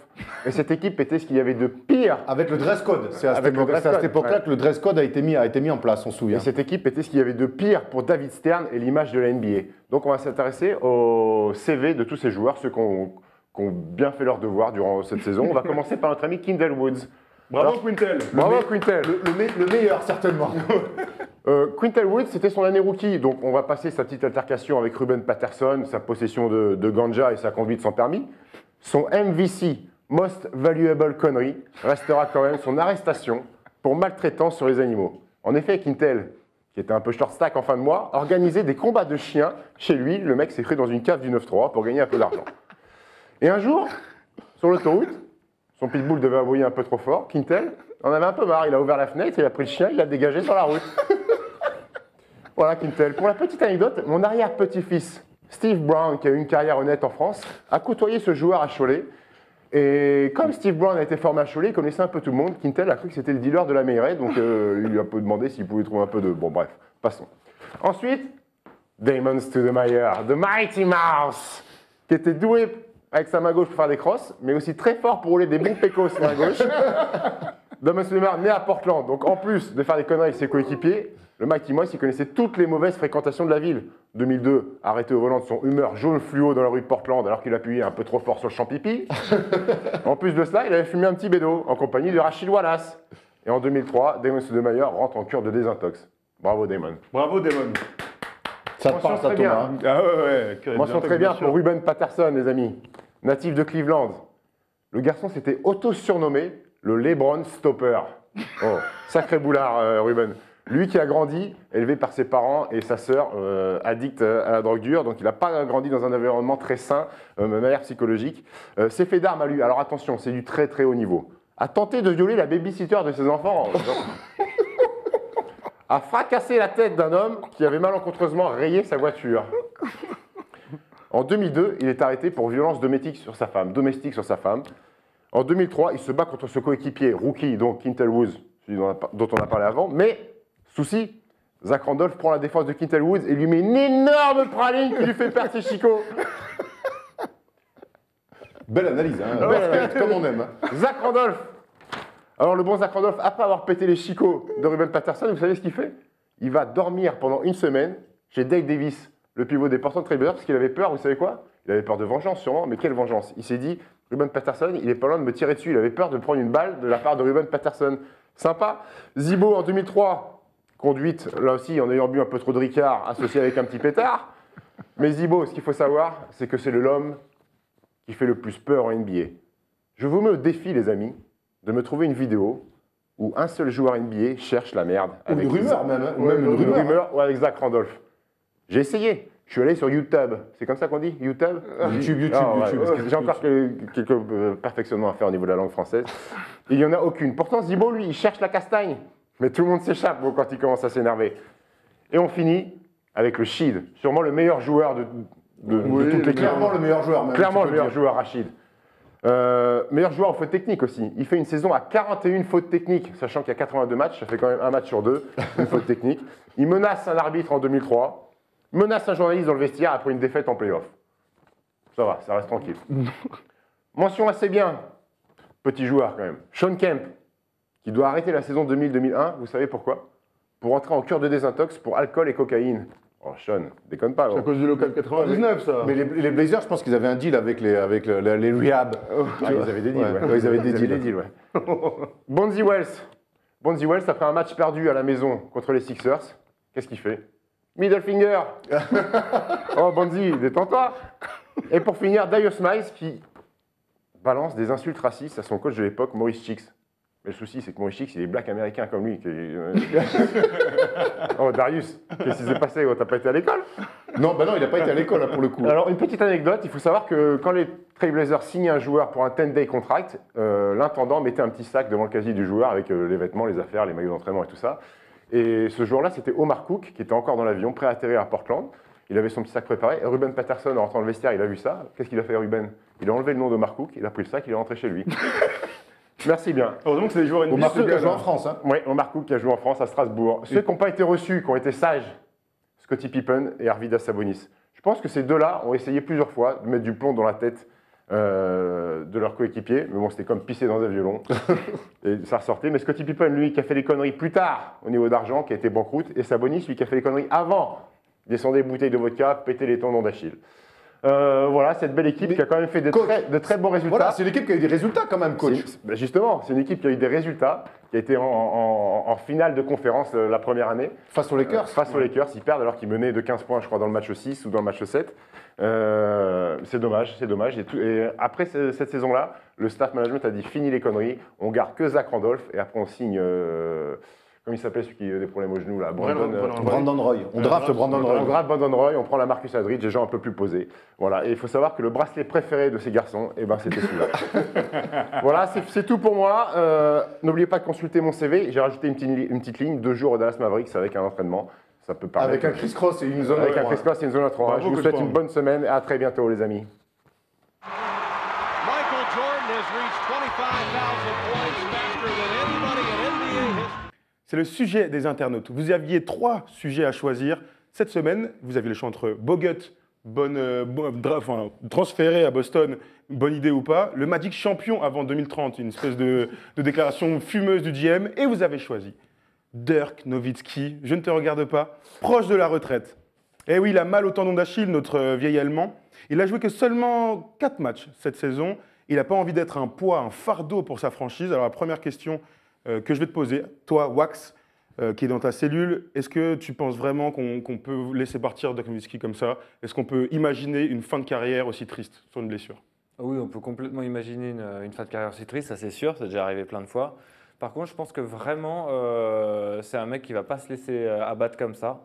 Et cette équipe était ce qu'il y avait de pire. Avec le dress code. C'est à cette Avec le dress code, époque-là ouais. que le dress code a été mis en place, on se souvient. Et cette équipe était ce qu'il y avait de pire pour David Stern et l'image de la NBA. Donc on va s'intéresser au CV de tous ces joueurs, ceux qui ont bien fait leur devoir durant cette saison. On va commencer par notre ami Quintel Woods. Bravo Quintel. Bravo Quintel. Le meilleur, certainement. Quintel Woods, c'était son année rookie. Donc on va passer sa petite altercation avec Ruben Patterson, sa possession de ganja et sa conduite sans permis. Son MVC, Most Valuable Connery, restera quand même son arrestation pour maltraitance sur les animaux. En effet, Quintel, qui était un peu short stack en fin de mois, organisait des combats de chiens chez lui. Le mec s'est cru dans une cave du 9-3 pour gagner un peu d'argent. Et un jour, sur l'autoroute, son pitbull devait aboyer un peu trop fort. Quintel en avait un peu marre. Il a ouvert la fenêtre, il a pris le chien, il l'a dégagé sur la route. Voilà Quintel. Pour la petite anecdote, mon arrière-petit-fils, Steve Brown, qui a eu une carrière honnête en France, a côtoyé ce joueur à Cholet. Et comme Steve Brown a été formé à Cholet, il connaissait un peu tout le monde. Quintel a cru que c'était le dealer de la Meilleray, donc il lui a un peu demandé s'il pouvait trouver un peu de... Bon bref, passons. Ensuite, Damon Stoudemire, The Mighty Mouse, qui était doué avec sa main gauche pour faire des crosses, mais aussi très fort pour rouler des bons pécos main gauche. Damon Stoudemire, né à Portland, donc en plus de faire des conneries avec ses coéquipiers, le Mighty Mouse, il connaissait toutes les mauvaises fréquentations de la ville. 2002, arrêté au volant de son Hummer jaune fluo dans la rue de Portland alors qu'il appuyait un peu trop fort sur le champ pipi. En plus de cela, il avait fumé un petit bédo en compagnie de Rachid Wallace. Et en 2003, Damon Stoudemire rentre en cure de désintox. Bravo Damon. Bravo Damon. Ça te parle, ça, très bien. Thomas. Hein. Ah ouais. Mention très bien pour Ruben Patterson, les amis. Natif de Cleveland. Le garçon s'était auto-surnommé le LeBron Stopper. Oh, sacré boulard, Ruben. Lui qui a grandi, élevé par ses parents et sa sœur, addict à la drogue dure, donc il n'a pas grandi dans un environnement très sain, de manière psychologique. Ses faits d'armes à lui, alors attention, c'est du très très haut niveau. A tenté de violer la babysitter de ses enfants. A fracassé la tête d'un homme qui avait malencontreusement rayé sa voiture. En 2002, il est arrêté pour violence domestique sur sa femme. En 2003, il se bat contre ce coéquipier, rookie, donc Quintel Woods, celui dont on a parlé avant, mais... Souci, Zach Randolph prend la défense de Quintel Woods et lui met une énorme praline qui lui fait perdre ses chicots. Belle analyse, hein. Basket, comme on aime. Zach Randolph. Alors le bon Zach Randolph, après avoir pété les chicots de Ruben Patterson, vous savez ce qu'il fait? Il va dormir pendant une semaine chez Dave Davis, le pivot des Portland Trail Blazers, parce qu'il avait peur, vous savez quoi? Il avait peur de vengeance sûrement, mais quelle vengeance? Il s'est dit, Ruben Patterson, il est pas loin de me tirer dessus, il avait peur de prendre une balle de la part de Ruben Patterson. Sympa. Zibo en 2003. Conduite, là aussi, en ayant bu un peu trop de Ricard, associé avec un petit pétard. Mais Zibo, ce qu'il faut savoir, c'est que c'est l'homme qui fait le plus peur en NBA. Je vous mets au défi, les amis, de me trouver une vidéo où un seul joueur NBA cherche la merde. Ou une rumeur même. Hein. Ou même une rumeur ou avec Zach Randolph. J'ai essayé. Je suis allé sur YouTube. C'est comme ça qu'on dit? YouTube. YouTube. J'ai encore quelques perfectionnements à faire au niveau de la langue française. Il n'y en a aucune. Pourtant, Zibo, lui, il cherche la castagne. Mais tout le monde s'échappe quand il commence à s'énerver. Et on finit avec le Shid, sûrement le meilleur joueur de toute l'équipe. Clairement le meilleur joueur. Même, clairement le meilleur joueur, Rachid. Meilleur joueur en faute technique aussi. Il fait une saison à 41 fautes techniques, sachant qu'il y a 82 matchs, ça fait quand même un match sur deux, une faute technique. Il menace un arbitre en 2003, menace un journaliste dans le vestiaire après une défaite en play-off. Ça va, ça reste tranquille. Mention assez bien, petit joueur quand même, Sean Kemp, qui doit arrêter la saison 2000-2001, vous savez pourquoi? Pour entrer en cure de désintox pour alcool et cocaïne. Oh Sean, déconne pas. C'est à cause du local 99 ça. Mais les Blazers, je pense qu'ils avaient un deal avec les rehab. Ah, ils avaient des deals, ouais. Ils avaient des deals. Ouais. Bonzi Wells, après un match perdu à la maison contre les Sixers, qu'est-ce qu'il fait? Middle finger. Oh Bonzi, détends-toi. Et pour finir, Darius Miles qui balance des insultes racistes à son coach de l'époque, Maurice Cheeks. Mais le souci, c'est que Mohich, il est black américain comme lui. Oh, Darius, qu'est-ce qui s'est passé? T'as pas été à l'école? Non, bah non, il n'a pas été à l'école là, pour le coup. Alors, une petite anecdote, il faut savoir que quand les Trailblazers signaient un joueur pour un 10-day contract, l'intendant mettait un petit sac devant le casier du joueur avec les vêtements, les affaires, les maillots d'entraînement et tout ça. Et ce jour-là, c'était Omar Cook qui était encore dans l'avion, prêt à atterrir à Portland. Il avait son petit sac préparé. Et Ruben Patterson, en rentrant dans le vestiaire, il a vu ça. Qu'est-ce qu'il a fait, Ruben? Il a enlevé le nom d'Omar Cook, il a pris le sac, il est rentré chez lui. Merci bien. Heureusement que c'est des joueurs NBA. Omar Cook a joué en France. Hein. Oui, Omar Cook qui a joué en France, à Strasbourg. Ceux qui n'ont pas été reçus, qui ont été sages, Scottie Pippen et Arvydas Sabonis. Je pense que ces deux-là ont essayé plusieurs fois de mettre du plomb dans la tête de leur coéquipier. Mais bon, c'était comme pisser dans un violon. Et ça ressortait. Mais Scottie Pippen, lui, qui a fait les conneries plus tard au niveau d'argent, qui a été banqueroute. Et Sabonis, lui, qui a fait les conneries avant. Descendait des bouteilles de vodka, péter les tendons d'Achille. Voilà, cette belle équipe qui a quand même fait de très bons résultats. Voilà, c'est une équipe qui a eu des résultats quand même, coach. Justement, c'est une équipe qui a eu des résultats, qui a été en finale de conférence la première année. Face aux Lakers. Face aux Lakers, ils perdent alors qu'ils menaient de 15 points, je crois, dans le match 6 ou dans le match 7. C'est dommage, c'est dommage. Et après cette saison-là, le staff management a dit fini les conneries, on garde que Zach Randolph et après on signe... Comment il s'appelle celui qui a des problèmes aux genoux là? Brandon Roy. On draft Brandon Roy. On draft Brandon Roy, on prend la Marcus Aldridge, des gens un peu plus posés. Voilà. Et il faut savoir que le bracelet préféré de ces garçons, eh ben, c'était celui-là. Voilà, c'est tout pour moi. N'oubliez pas de consulter mon CV. J'ai rajouté une petite ligne, 2 jours au Dallas Mavericks avec un entraînement. Ça peut Avec un Chris Cross et une zone avec un Chris Cross et une zone à 3. Je vous souhaite une bonne semaine et à très bientôt les amis. Michael Jordan has reached 25,000 points faster than anybody in NBA history. C'est le sujet des internautes. Vous aviez 3 sujets à choisir. Cette semaine, vous aviez le choix entre Bogut, transféré à Boston, bonne idée ou pas, le Magic champion avant 2030, une espèce de déclaration fumeuse du GM, et vous avez choisi Dirk Nowitzki, je ne te regarde pas, proche de la retraite. Eh oui, il a mal au tendon d'Achille, notre vieil Allemand. Il a joué que seulement 4 matchs cette saison. Il n'a pas envie d'être un poids, un fardeau pour sa franchise. Alors la première question que je vais te poser, toi, Wax, qui est dans ta cellule, est-ce que tu penses vraiment qu'on peut laisser partir Dirk Nowitzki comme ça? Est-ce qu'on peut imaginer une fin de carrière aussi triste sur une blessure? Oui, on peut complètement imaginer une fin de carrière aussi triste, ça c'est sûr, c'est déjà arrivé plein de fois. Par contre, je pense que vraiment, c'est un mec qui ne va pas se laisser abattre comme ça.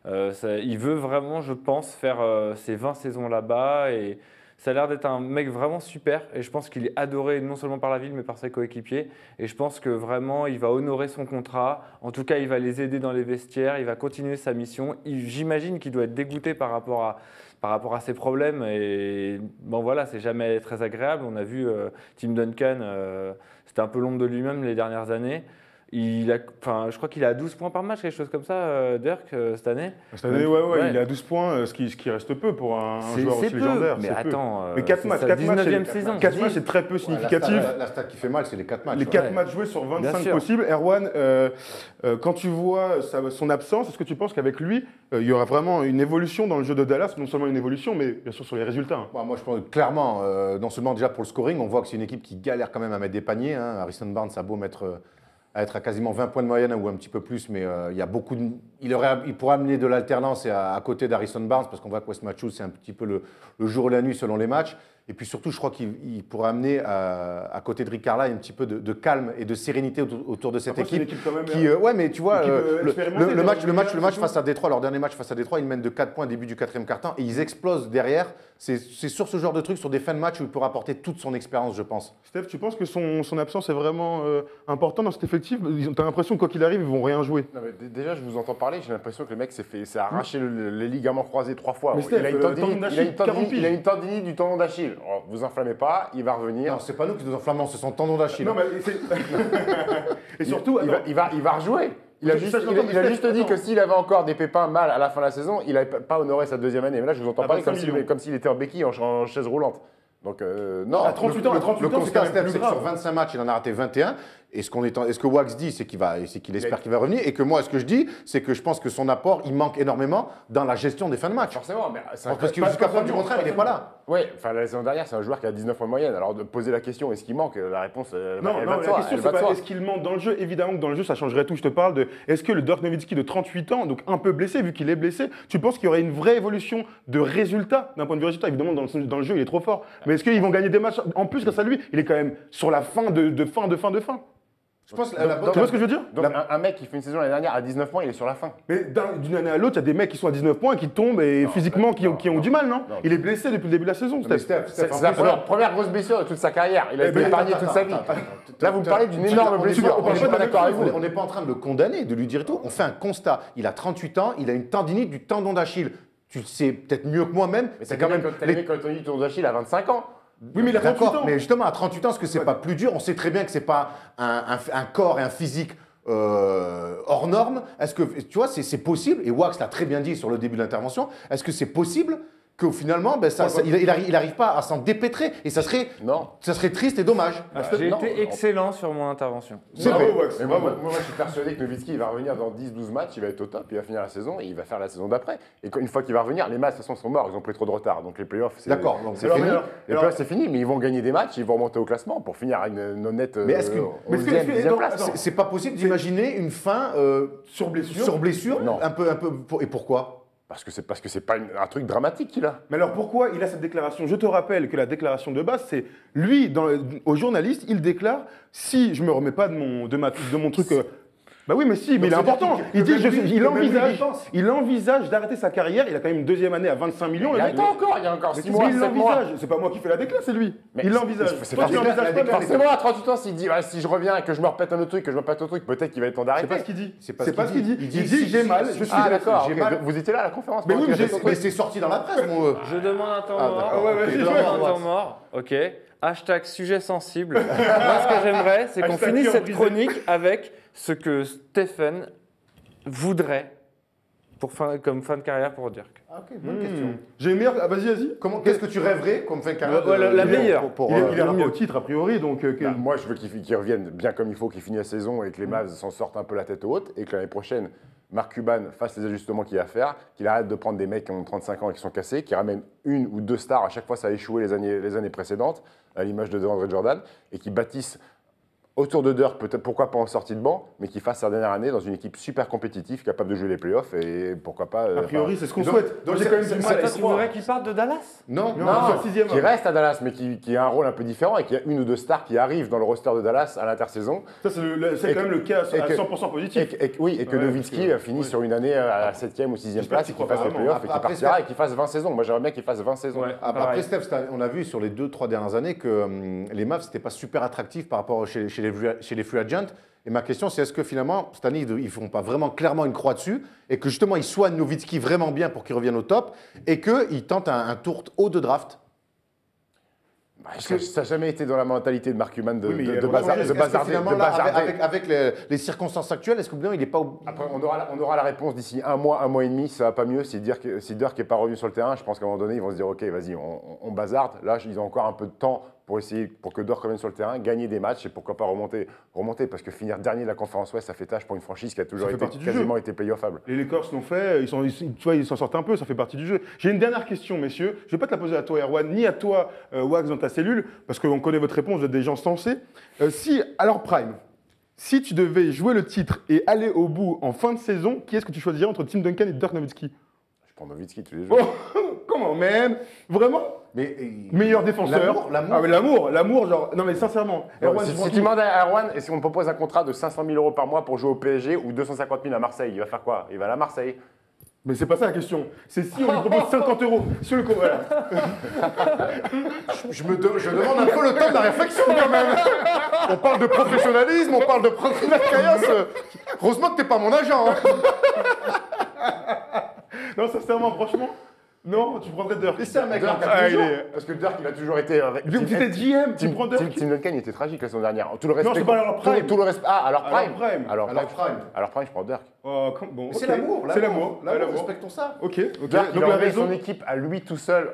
Il veut vraiment, je pense, faire ses 20 saisons là-bas et ça a l'air d'être un mec vraiment super et je pense qu'il est adoré non seulement par la ville mais par ses coéquipiers et je pense que vraiment il va honorer son contrat, en tout cas il va les aider dans les vestiaires, il va continuer sa mission. J'imagine qu'il doit être dégoûté par rapport à ses problèmes et bon voilà, c'est jamais très agréable. On a vu Tim Duncan, c'était un peu l'ombre de lui-même les dernières années. Je crois qu'il est à 12 points par match, quelque chose comme ça, Dirk, cette année. Cette année, ouais, il est à 12 points, ce qui reste peu pour un joueur aussi légendaire. Mais attends, mais 4 matchs, 19e saison. 4 matchs, c'est très peu significatif. La stat qui fait mal, c'est les 4 matchs. Les 4 matchs joués sur 25 possibles. Erwan, quand tu vois son absence, est-ce que tu penses qu'avec lui, il y aura vraiment une évolution dans le jeu de Dallas? Non seulement une évolution, mais bien sûr sur les résultats. Moi, je pense clairement, non seulement déjà pour le scoring, on voit que c'est une équipe qui galère quand même à mettre des paniers. Hein. Harrison Barnes a beau être à quasiment 20 points de moyenne ou un petit peu plus, mais il y a beaucoup il pourrait amener de l'alternance à côté d'Harrison Barnes, parce qu'on voit que Wes Matthews, c'est un petit peu le jour et la nuit selon les matchs. Et puis surtout, je crois qu'il pourrait amener à côté de Rick Carlisle un petit peu de calme et de sérénité autour de cette équipe. Quand même, ouais, mais tu vois, le match face à Détroit, leur dernier match face à Détroit, ils mènent de 4 points début du 4e quart-temps et ils explosent derrière. C'est sur ce genre de truc, sur des fins de match où il peut apporter toute son expérience, je pense. Steph, tu penses que son absence est vraiment importante dans cet effectif? Tu as l'impression que quoi qu'il arrive, ils vont rien jouer. Non, mais déjà, je vous entends parler, j'ai l'impression que le mec s'est arraché les ligaments croisés 3 fois. Mais Steph, il a une tendinite du tendon d'Achille. Vous enflammez pas, il va revenir. Non, c'est pas nous qui nous enflammons, c'est son tendon d'Achille. Non, mais et surtout, il va rejouer. Il a juste dit que s'il avait encore des pépins mal à la fin de la saison, il n'avait pas honoré sa 2e année. Mais là, je vous entends parler comme s'il était en béquille, en chaise roulante. Donc, non. À 38 ans, le constat, c'est que sur 25 matchs, il en a raté 21. Et ce que Wax dit, c'est qu'il espère qu'il va revenir. Et que moi, ce que je dis, c'est que je pense que son apport, il manque énormément dans la gestion des fins de match. Forcément, mais parce que jusqu'à preuve du contraire, il n'est pas là. Oui, enfin la saison dernière, c'est un joueur qui a 19 points de moyenne. Alors de poser la question, est-ce qu'il manque? La réponse, non, la question, c'est pas est-ce qu'il manque dans le jeu. Évidemment que dans le jeu, ça changerait tout. Je te parle de est-ce que le Dirk Nowitzki de 38 ans, donc un peu blessé, vu qu'il est blessé, tu penses qu'il y aurait une vraie évolution de résultat, d'un point de vue résultat? Évidemment, dans le jeu, il est trop fort. Mais est-ce qu'ils vont gagner des matchs en plus grâce à lui? Il est quand même sur la fin de fin. Je pense Tu vois ce que je veux dire? Donc un mec qui fait une saison l'année dernière à 19 points, il est sur la fin. Mais d'une année à l'autre, il y a des mecs qui sont à 19 points et qui tombent et physiquement qui ont du mal, non? Il est blessé depuis le début de la saison, Mais Steph. C'est la première grosse blessure de toute sa carrière. Il a été épargné toute sa vie. Là, vous me parlez d'une énorme blessure. on parle Je suis pas pas de la d'accord même avec vous. On n'est pas en train de le condamner, de lui dire et tout. On fait un constat. Il a 38 ans, il a une tendinite du tendon d'Achille. Tu le sais peut-être mieux que moi-même. Mais c'est quand même quand on dit tour d'Achille à 25 ans. Oui, mais il a 38 D'accord, ans. mais justement, à 38 ans, est-ce que c'est pas plus dur? On sait très bien que c'est pas un corps et un physique hors norme. Est-ce que, tu vois, c'est possible, et Wax l'a très bien dit sur le début de l'intervention, est-ce que c'est possible que finalement, ben, il arrive pas à s'en dépêtrer, et ça serait triste et dommage. J'ai non, été excellent sur mon intervention. C'est Bravo, vrai. Wax, Mais moi, bravo. je suis persuadé que Nowitzki il va revenir dans 10-12 matchs, il va être au top, il va finir la saison et il va faire la saison d'après. Et une fois qu'il va revenir, les matchs de toute façon sont morts, ils ont pris trop de retard. Donc les playoffs, c'est D'accord, donc c'est alors, fini. mais Les playoffs, c'est fini, mais ils vont gagner des matchs, ils vont remonter au classement pour finir à une honnête Mais est-ce que- mais est-ce que- 11e place. attends, C'est pas possible d'imaginer une fin Sur blessure. sur blessure, Non. un peu, et pourquoi? Parce que c'est pas un truc dramatique qu'il a. Mais alors pourquoi il a cette déclaration? Je te rappelle que la déclaration de base, c'est lui, aux journalistes, il déclare si je me remets pas de mon truc. Bah oui, mais si, mais il est c'est-à-dire important. que Il dit, même lui- que même lui, il y pense. il envisage d'arrêter sa carrière. Il a quand même une deuxième année à 25 millions. Il le y a mec. encore, il y a encore 6 mois, il 7 mois. l'envisage. C'est pas moi qui fais la déclaration, c'est lui. Mais Il c'est- l'envisage. c'est Toi, pas- tu l'envisages pas, Forcément, à 38 ans, s'il dit si je reviens et que je me répète un autre truc, que je me répète un autre truc, peut-être qu'il va être temps C'est d'arrêter. pas ce qu'il dit. C'est pas C'est ce pas ce qu'il qu'il dit. dit. Il Il dit, dit si, j'ai si, mal, si, je suis Ah blessé. d'accord, j'ai ok. mal. Vous étiez là à la conférence Mais oui, pendant mais qu'il a j'ai- fait son Mais truc. c'est sorti dans la presse, mon Je demande un temps Ah, mort. d'accord. ouais, Je vas-y, demande ouais, un temps mort. Ok. Hashtag sujet sensible. Moi, ce que j'aimerais, c'est qu'on Hashtag finisse cœur cette brisé. chronique avec ce que Stephen voudrait comme fin de carrière pour Dirk. Ah, ok, bonne question. J'ai une meilleure. Ah, vas-y. Qu'est-ce que tu rêverais comme fin de carrière Ouais, la meilleure. Il ira pas au titre, a priori, donc. Bah, moi, je veux qu'il revienne bien comme il faut, qu'il finisse la saison et que les Mavs s'en sortent un peu la tête haute et que l'année prochaine, Mark Cuban fasse les ajustements qu'il a à faire, qu'il arrête de prendre des mecs qui ont 35 ans et qui sont cassés, qu'il ramène une ou deux stars. À chaque fois, ça a échoué les années précédentes, à l'image de DeAndre Jordan, et qu'il bâtisse autour de Dirk, peut-être pourquoi pas en sortie de banc, mais qu'il fasse sa dernière année dans une équipe super compétitive, capable de jouer les playoffs et pourquoi pas. A priori, c'est ce qu'on donc- souhaite. donc J'ai c'est- quand même c'est- du c'est- mal à Toi, y tu croire. voudrais qu'il parte de Dallas? Non, Non, non, c'est le sixième. qui reste à Dallas, mais qui a un rôle un peu différent et qui a une ou deux stars qui arrivent dans le roster de Dallas à l'intersaison. Ça, c'est quand même le cas et à que- 100% positif. Et que Ouais, Nowitzki parce que- finisse ouais. sur une année à la 7e ou 6e J'espère place qu'il et qu'il croit fasse les vraiment. playoffs et qu'il Après, partira Steph- et qu'il fasse 20 saisons. Moi, j'aimerais bien qu'il fasse 20 saisons. Ouais. Après, Pareil. Steph, on a vu sur les 2-3 dernières années que les Mavs, c'était pas super attractif par rapport chez les free agents. Et ma question, c'est est-ce que finalement, cette année, ils ne font pas vraiment clairement une croix dessus et que justement, ils soignent Nowitzki vraiment bien pour qu'il revienne au top et qu'ils tentent un tour haut de draft? Bah, ça n'a jamais été dans la mentalité de Mark Cuban de Oui, mais il y a de le bazar- changement. de Est-ce que bazarder. finalement, de là, bazarder. avec les circonstances actuelles, est-ce que il n'est pas Après, on aura la réponse d'ici un mois et demi. Ça va pas mieux. Si Dirk n'est pas revenu sur le terrain, je pense qu'à un moment donné, ils vont se dire ok, vas-y, on bazarde. Là, ils ont encore un peu de temps pour essayer, pour que Dirk revienne sur le terrain, gagner des matchs et pourquoi pas remonter. Parce que finir dernier de la conférence Ouest, ça fait tâche pour une franchise qui a toujours fait été partie du quasiment été playoffable. Les Lakers l'ont fait, tu vois, ils s'en sortent un peu, ça fait partie du jeu. J'ai une dernière question, messieurs. Je ne vais pas te la poser à toi, Erwan, ni à toi, Wax, dans ta cellule, parce qu'on connaît votre réponse, vous êtes des gens sensés. Alors Prime, si tu devais jouer le titre et aller au bout en fin de saison, qui est-ce que tu choisirais entre Tim Duncan et Dirk Nowitzki? Je prends Nowitzki tous les jours. Oh, comment, man? Vraiment? Meilleur défenseur. L'amour. Ah, mais l'amour, genre. Non, mais sincèrement. Erwan, Si tu prends tu demandes à Erwan, et si on me propose un contrat de 500 000 € par mois pour jouer au PSG ou 250 000 à Marseille, il va faire quoi? Il va aller à Marseille. Mais c'est pas ça la question. C'est si on lui propose 50 €. Si on lui voilà. Je demande un peu le temps de la réflexion quand même. On parle de professionnalisme, on parle de prendre la caillasse. Heureusement que t'es pas mon agent. Hein. Non, sincèrement, franchement. Non, tu prendrais Dirk. Mais c'est un mec Dirk, là. Parce que Dirk, il a toujours été. Donc tu étais GM, tu prends Dirk. Tim Duncan, il était tragique la saison dernière. Tout le Non, respect. c'est pas alors Prime. Tout le respect. Ah, alors Alors Prime. Prime. Alors Prime. Alors Prime, je prends Dirk. Oh, bon, C'est ok. l'amour. C'est l'amour. Respectons ça. Ok. Dirk, il Donc a la enlevé raison. son équipe à lui tout seul.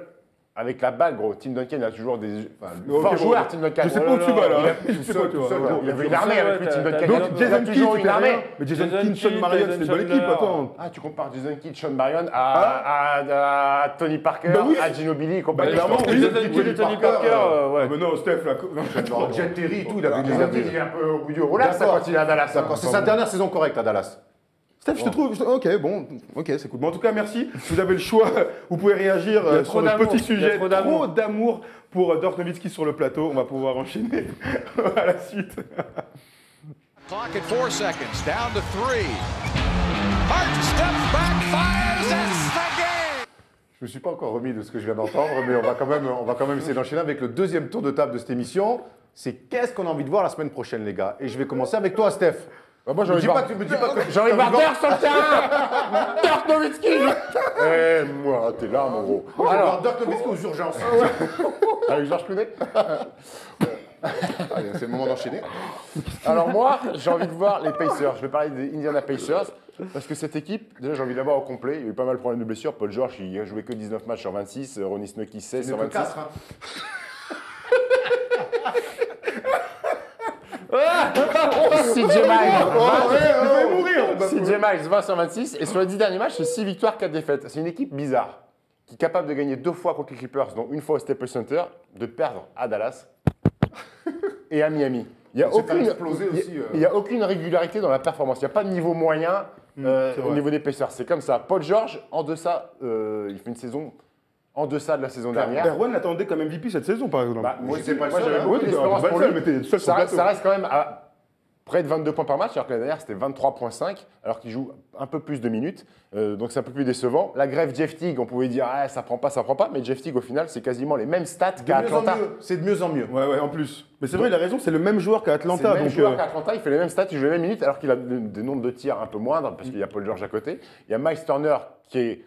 Avec la balle, gros. Tim Duncan, il a toujours des. Ok, Fort bon, joueur, Tim Duncan. Je sais pas où tu vas là. Il a Je sais pas où tu vas. Il avait une armée avec lui, Tim Duncan. Donc Il a Jason toujours Kidd, une armée. Mais Jason Jason Kidd, Sean Kidd, Marion, c'est une Jason bonne équipe. Chandler. Attends. Ah, tu compares Jason Kidd, Sean Marion à Tony Parker, Bah oui. à Ginobili et compagnie. clairement, oui. Jason Kidd et Tony Parker, Ah, ouais. mais non, Steph, là. Genre Jet Terry et tout, il avait des Jason Kidd, il est un peu au bout du roulage, ça, D'accord. quand il est à Dallas. D'accord, c'est sa dernière saison correcte à Dallas. Steph, je te trouve. Ok, bon, ok, c'est cool. Bon, en tout cas, merci. Vous avez le choix. Vous pouvez réagir Il y a sur trop notre d'amour. petit Il y a sujet. trop d'amour. Trop d'amour pour Dirk Nowitzki sur le plateau. On va pouvoir enchaîner à la suite. Clock at 4 seconds, down to 3. Hart steps back, fires, it's the game! Je me suis pas encore remis de ce que je viens d'entendre, mais on va quand même essayer d'enchaîner avec le deuxième tour de table de cette émission. C'est qu'est-ce qu'on a envie de voir la semaine prochaine, les gars. Et je vais commencer avec toi, Steph. Bah, moi, j'ai envie de voir J'ai envie de voir Dirk sur le terrain. Dirk Nowitzki. Moi, t'es là, mon gros. Alors, Dirk Nowitzki aux urgences. Avec Georges Clooney. Allez, c'est le moment d'enchaîner. Alors moi, j'ai envie de voir les Pacers. Je vais parler des Indiana Pacers parce que cette équipe, déjà j'ai envie de la voir au complet. Il y a eu pas mal de problèmes de blessures. Paul George, il a joué que 19 matchs sur 26. Ronnie Snooki, 16 sur 26. CJ Miles, 20 sur 26. Et sur les 10 derniers matchs, c'est 6 victoires, 4 défaites. C'est une équipe bizarre qui est capable de gagner 2 fois contre les Clippers, dont une fois au Staples Center, de perdre à Dallas et à Miami. Il n'y a aucune régularité dans la performance. Il n'y a pas de niveau moyen au niveau des Pacers. C'est comme ça. Paul George, en deçà, il fait une saison en deçà de la saison dernière. Erwan l'attendait comme MVP cette saison, par exemple. Bah, moi, pas j'avais beaucoup d'espérance pour lui. Ça reste quand même à près de 22 points par match, alors que l'année dernière, c'était 23,5, alors qu'il joue un peu plus de minutes. Donc, c'est un peu plus décevant. La grève Jeff Teague, on pouvait dire, ah, ça prend pas. Mais Jeff Teague, au final, c'est quasiment les mêmes stats qu'à Atlanta. C'est de mieux en mieux. Ouais, en plus. Mais c'est vrai, il a raison, c'est le même joueur qu'à Atlanta. C'est le même joueur qu'à Atlanta, il fait les mêmes stats, il joue les mêmes minutes, alors qu'il a des nombres de tirs un peu moindres, parce qu'il y a Paul George à côté. Il y a Miles Turner, qui est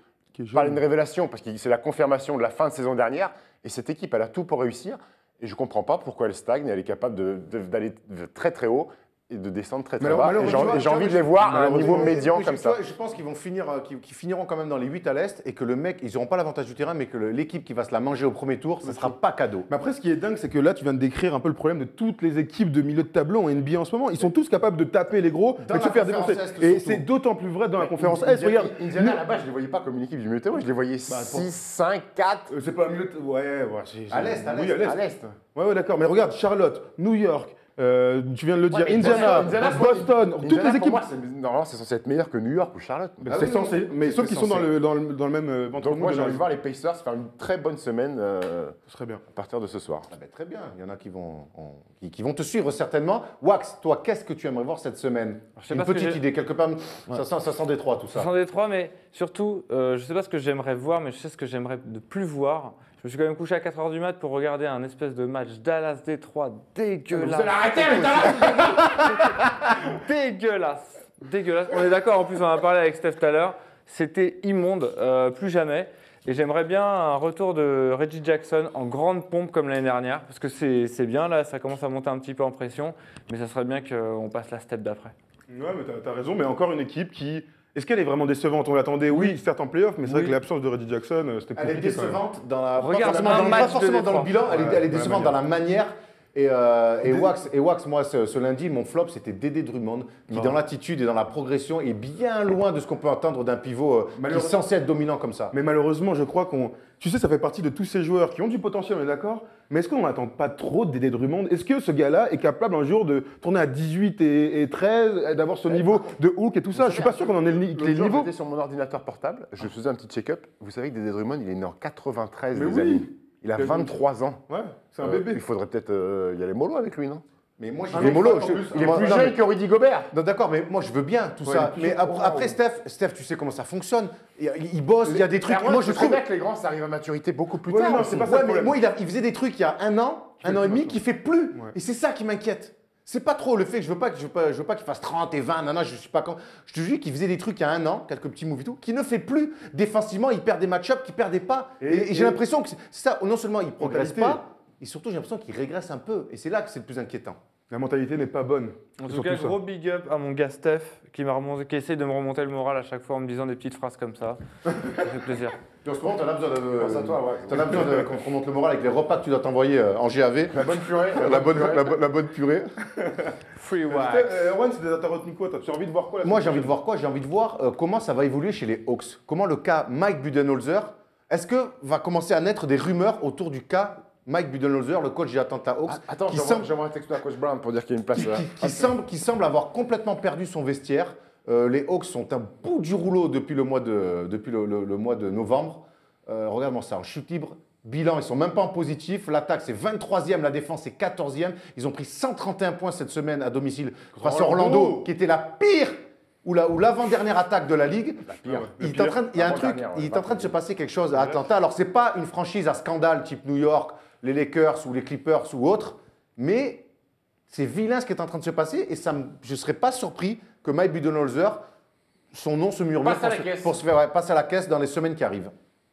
pas une révélation, parce que c'est la confirmation de la fin de saison dernière. Et cette équipe, elle a tout pour réussir. Et je ne comprends pas pourquoi elle stagne. Elle est capable d'aller très très haut et de descendre très très bas. Et j'ai envie de les voir à un niveau médian comme ça. Je pense qu'ils vont finiront quand même dans les 8 à l'Est et que le mec, ils n'auront pas l'avantage du terrain, mais que l'équipe qui va se la manger au premier tour, ça ne sera pas cadeau. Mais après, ce qui est dingue, c'est que là, tu viens de décrire un peu le problème de toutes les équipes de milieu de tableau en NBA en ce moment. Ils sont tous capables de taper les gros et de se faire défoncer. Et c'est d'autant plus vrai dans la conférence Est. Regarde, Indiana, là-bas, je ne les voyais pas comme une équipe du milieu de tableau, je les voyais 6, 5, 4. C'est pas un milieu de tableau. Ouais, à l'Est, oui, à l'Est. Ouais, d'accord. Mais regarde, Charlotte, New York. Tu viens de le dire, Indiana, Boston, toutes les équipes. Normalement, c'est censé être meilleur que New York ou Charlotte. C'est censé, mais sauf qu'ils sont dans le même ventre. Donc moi, j'ai envie de voir les Pacers faire une très bonne semaine ce serait bien. à partir de ce soir. Ah ben, très bien, il y en a qui vont te suivre certainement. Wax, toi, qu'est-ce que tu aimerais voir cette semaine? Une petite idée, quelque part, ça sent Détroit tout ça. Ça sent Détroit, mais surtout, je ne sais pas ce que j'aimerais voir, mais je sais ce que j'aimerais ne plus voir. Je me suis quand même couché à 4h du mat pour regarder un espèce de match Dallas-Détroit dégueulasse. Vous allez arrêter avec Dallas. Dégueulasse. On est d'accord, en plus on en a parlé avec Steph tout à l'heure. C'était immonde, plus jamais. Et j'aimerais bien un retour de Reggie Jackson en grande pompe comme l'année dernière. Parce que c'est bien, là, ça commence à monter un petit peu en pression. Mais ça serait bien qu'on passe la step d'après. Ouais, mais t'as raison, mais encore une équipe qui... Est-ce qu'elle est vraiment décevante? On l'attendait, oui, certes en playoff, mais c'est vrai que l'absence de Reggie Jackson, c'était compliqué. Elle est décevante dans la... Regarde, pas forcément dans le bilan, elle est décevante dans la manière. Et Wax, moi, ce lundi, mon flop, c'était Dédé Drummond, qui dans l'attitude et dans la progression est bien loin de ce qu'on peut attendre d'un pivot qui est censé être dominant comme ça. Mais malheureusement, je crois qu'on... Tu sais, ça fait partie de tous ces joueurs qui ont du potentiel, on est d'accord, mais est-ce qu'on n'attend pas trop de Dédé Drummond? Est-ce que ce gars-là est capable un jour de tourner à 18 et 13, d'avoir ce niveau de hook et tout ça? Je suis pas sûr qu'on en ait les niveaux. J'étais sur mon ordinateur portable, je faisais un petit check-up. Vous savez que Dédé Drummond, il est né en 93, mais les amis. Il a 23 ans. Ouais, c'est un bébé. Il faudrait peut-être y aller mollo avec lui, non? Mais moi, il est plus jeune que Rudy Gobert. Non, d'accord, mais moi, je veux bien tout ça. Mais après, Steph, tu sais comment ça fonctionne. Il bosse, il y a des trucs. Moi, je trouve que les grands, ça arrive à maturité beaucoup plus tard. Non, c'est pas ça. Mais moi, il faisait des trucs il y a un an et demi qu'il fait plus. Et c'est ça qui m'inquiète. C'est pas trop le fait que je veux pas qu'il fasse 30 et 20, je suis pas quand. Je te dis qu'il faisait des trucs il y a un an, quelques petits moves et tout, qu'il ne fait plus défensivement, il perd des match-ups, qu'il perdait pas. Et j'ai l'impression que c'est ça, non seulement il progresse pas, et surtout j'ai l'impression qu'il régresse un peu. Et c'est là que c'est le plus inquiétant. La mentalité n'est pas bonne. En tout cas, gros big up à mon gars Steph qui essaie de me remonter le moral à chaque fois en me disant des petites phrases comme ça. Ça fait plaisir. En ce moment, tu as besoin qu'on te remonte le moral avec les repas que tu dois t'envoyer en GAV. La bonne purée. La bonne purée. Free wax. Erwan, t'as retenu quoi? T'as envie de voir quoi? Moi, j'ai envie de voir quoi? J'ai envie de voir comment ça va évoluer chez les Hawks. Comment le cas Mike Budenholzer, est-ce que va commencer à naître des rumeurs autour du cas Mike Budenholzer, le coach des Atlanta Hawks, attends, j'envoie un texto à coach Brown pour dire qu'il y a une place là. Qui semble avoir complètement perdu son vestiaire. Les Hawks sont un bout du rouleau depuis le mois de novembre. Regarde-moi ça, en chute libre, Bilan, ils sont même pas en positif. L'attaque, c'est 23e, la défense, c'est 14e. Ils ont pris 131 points cette semaine à domicile face à Orlando, qui était la pire ou l'avant-dernière attaque de la Ligue. Il est en train, il y a un truc, il est en train de se passer quelque chose à Atlanta. Alors, c'est pas une franchise à scandale type New York, les Lakers ou les Clippers ou autres, mais c'est vilain ce qui est en train de se passer et je ne serais pas surpris que Mike Budenholzer, son nom se murmure pour se faire passer à la caisse dans les semaines qui arrivent.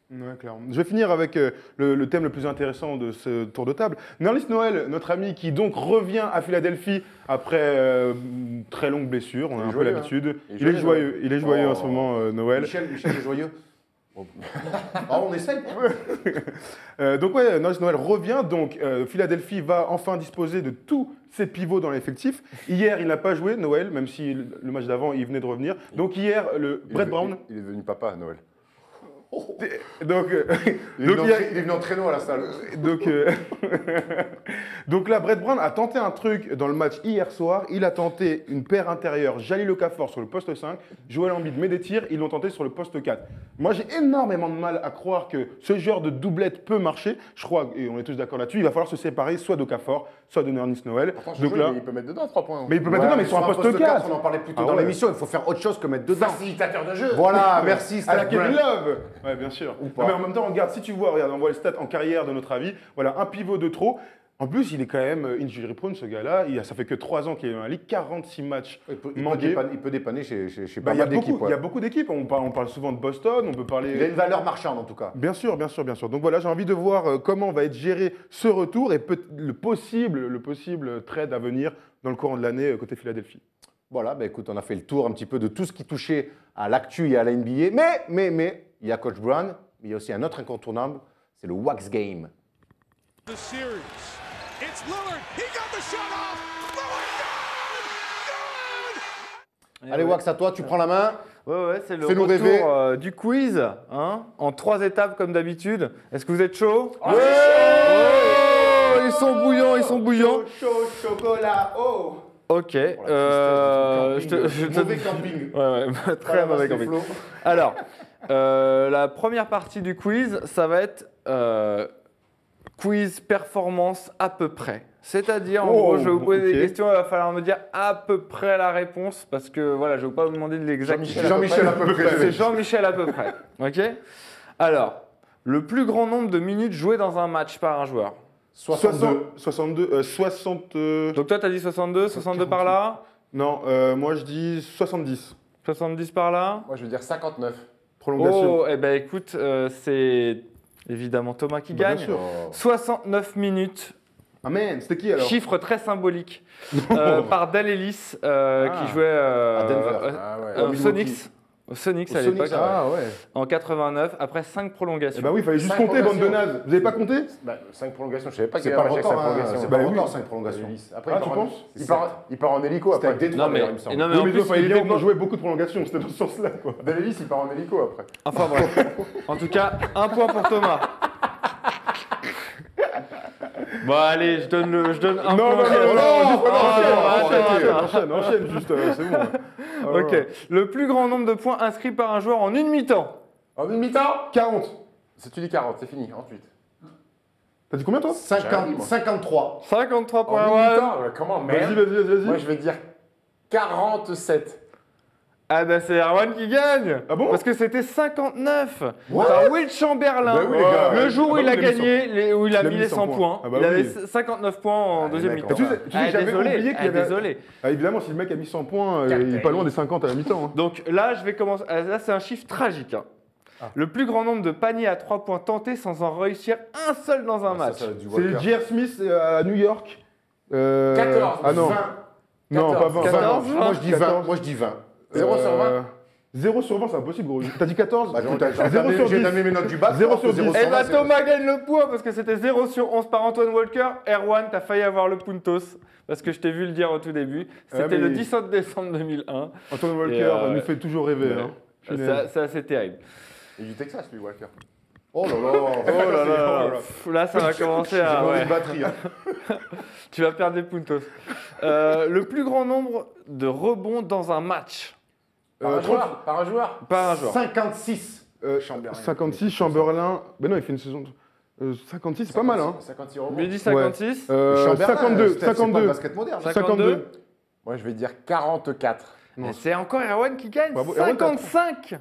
Ouais, clairement. Je vais finir avec le thème le plus intéressant de ce tour de table. Nerlens Noel, notre ami qui donc revient à Philadelphie après une très longue blessure, on a un peu l'habitude. Il est joyeux, il est joyeux en ce moment, Noël. Michel est joyeux. On essaye. Donc ouais, Nerlens Noel revient, donc Philadelphie va enfin disposer de tous ses pivots dans l'effectif. Hier, il n'a pas joué, Noël, même si le match d'avant, il venait de revenir. Donc hier, Brett Brown... Il est devenu papa, Noël. Donc, il est venu en traîneau à la salle. Donc là, Brett Brown a tenté un truc dans le match hier soir. Il a tenté une paire intérieure, Jalil Okafor sur le poste 5, Joel Embiid met des tirs, ils l'ont tenté sur le poste 4. Moi, j'ai énormément de mal à croire que ce genre de doublette peut marcher. Je crois, et on est tous d'accord là-dessus, il va falloir se séparer soit d'Okafor, soit de Nerlens Noel. Donc là, il peut mettre dedans 3 points. Mais il peut mettre dedans, mais sur un poste 4. On en parlait plus tôt dans l'émission, il faut faire autre chose que mettre dedans. Facilitateur de jeu. Voilà, merci. À la Kevin Love. Ouais, bien sûr. pas. Mais en même temps, regarde, si tu vois, regarde, on voit les stats en carrière de notre avis. Voilà, un pivot de trop. En plus, il est quand même injury prone, ce gars-là. Ça fait que 3 ans qu'il est dans la ligue, 46 matchs manqués. Il peut dépanner chez Bah, pas mal d'équipes. il y a beaucoup d'équipes. On parle souvent de Boston, on peut parler... Il a une valeur marchande en tout cas. Bien sûr, bien sûr, bien sûr. Donc voilà, j'ai envie de voir comment va être géré ce retour et le possible trade à venir dans le courant de l'année côté Philadelphie. Voilà, bah écoute, on a fait le tour un petit peu de tout ce qui touchait à l'actu et à la NBA. Mais, il y a Coach Brown, mais il y a aussi un autre incontournable, c'est le Wax Game. The series. It's Lillard. He got the shot off. Lillard, good! Allez, Wax, à toi, tu prends la main. Ouais, c'est le Fais-nous rêver. retour du quiz, hein, en 3 étapes comme d'habitude. Est-ce que vous êtes chaud? Ouais. Ils sont bouillants, ils sont bouillants. Chaud, chocolat, oh! Ok. Mauvais camping. Ouais, très mauvais camping. Flo. Alors, la première partie du quiz, ça va être quiz performance à peu près. C'est-à-dire, en gros, je vais vous poser des questions, il va falloir me dire à peu près la réponse, parce que voilà, je ne vais pas vous demander de l'exact. Jean-Michel à peu près. C'est Jean-Michel à peu près. Ok. Alors, le plus grand nombre de minutes jouées dans un match par un joueur. 62. Donc toi, tu as dit 62, 62 par là. Non, moi je dis 70. 70 par là. Moi, je veux dire 59. Prolongation. Oh, eh ben écoute, c'est évidemment Thomas qui Bah, gagne. bien sûr. 69 minutes. Ah man, c'était qui alors? Chiffre très symbolique par Dale Ellis qui jouait Denver. au Sonics. Au Sonics à l'époque, Ah ouais. en 89, après 5 prolongations. Eh ben oui, il fallait juste 5 compter, bande de prolongations. nazes. Vous avez pas compté? 5 prolongations, je savais pas qu'il C'est y pas avait un match avec 5 longtemps, prolongations. c'est Bah pas oui. longtemps, 5 prolongations. Après, Ah, tu penses? il part en hélico C'était après. avec Détroit, Non mais, d'ailleurs, il me semble. non, mais Oui, en mais plus, il fallait il bien est bon. jouer beaucoup de prolongations, c'était dans ce sens-là quoi. Davis, il part en hélico après. Enfin bref. En tout cas, 1 point pour Thomas. Bon allez, je donne un Non, point. enchaîne juste, c'est bon. Ok. Le plus grand nombre de points inscrits par un joueur en une mi-temps. En une mi-temps 40. Si tu dis 40, c'est fini, ensuite. T'as dit combien toi? 53. 53 En points. une ouais. mi-temps Comment, merde? Vas-y. Moi, je vais dire 47. Ah bah c'est Erwan qui gagne. Ah bon? Parce que c'était 59 par Will Chamberlain. Bah oui, les gars. Le jour où Ah il bah a oui, il a mis gagné, où il a mis les 100 points. Ah bah il oui. avait 59 points en Ah, deuxième les mecs, mi-temps. Tu sais que j'avais oublié qu'il y avait... Désolé. Ah, évidemment, si le mec a mis 100 points, il est pas loin des 50 à la mi-temps. Hein. Donc là, je vais commencer. Là, c'est un chiffre tragique. Hein. Le plus grand nombre de paniers à 3 points tentés sans en réussir un seul dans un match. C'est J.R. Smith à New York. 14. Ah non. 20. Non, pas 20. 14. Moi je dis 20. 14. Moi je dis 20. 0 sur 20. 0 sur 20, c'est impossible, gros. T'as dit 14? Bah, Zéro sur j'ai 10. donné mes notes du bac. 0 sur 10. Eh bah Thomas gagne le point parce que c'était 0 sur 11 par Antoine Walker. Erwan, t'as failli avoir le puntos parce que je t'ai vu le dire au tout début. C'était mais- le 17 décembre 2001. Antoine Walker Et, nous fait toujours rêver. ouais. Hein. Punaise. C'est assez terrible. Et du Texas, lui, Walker. Oh là là. Oh là là. Pff, là, ça va commencer à. J'ai ouais. une batterie. Hein. Tu vas perdre des puntos. Le plus grand nombre de rebonds dans un match Par un joueur. par un joueur. 56. Chamberlain. 56, Chamberlain. Ben non, il fait une saison. 56, c'est pas mal, hein. 56 euros. Lui dit 56. Chamberlain, 52, Steph, c'est pas le 52. basket moderne. 52. Moi, je vais dire 44. Non. Et c'est encore Erwan qui gagne. Bravo, Erwan, t'as 55. Bien.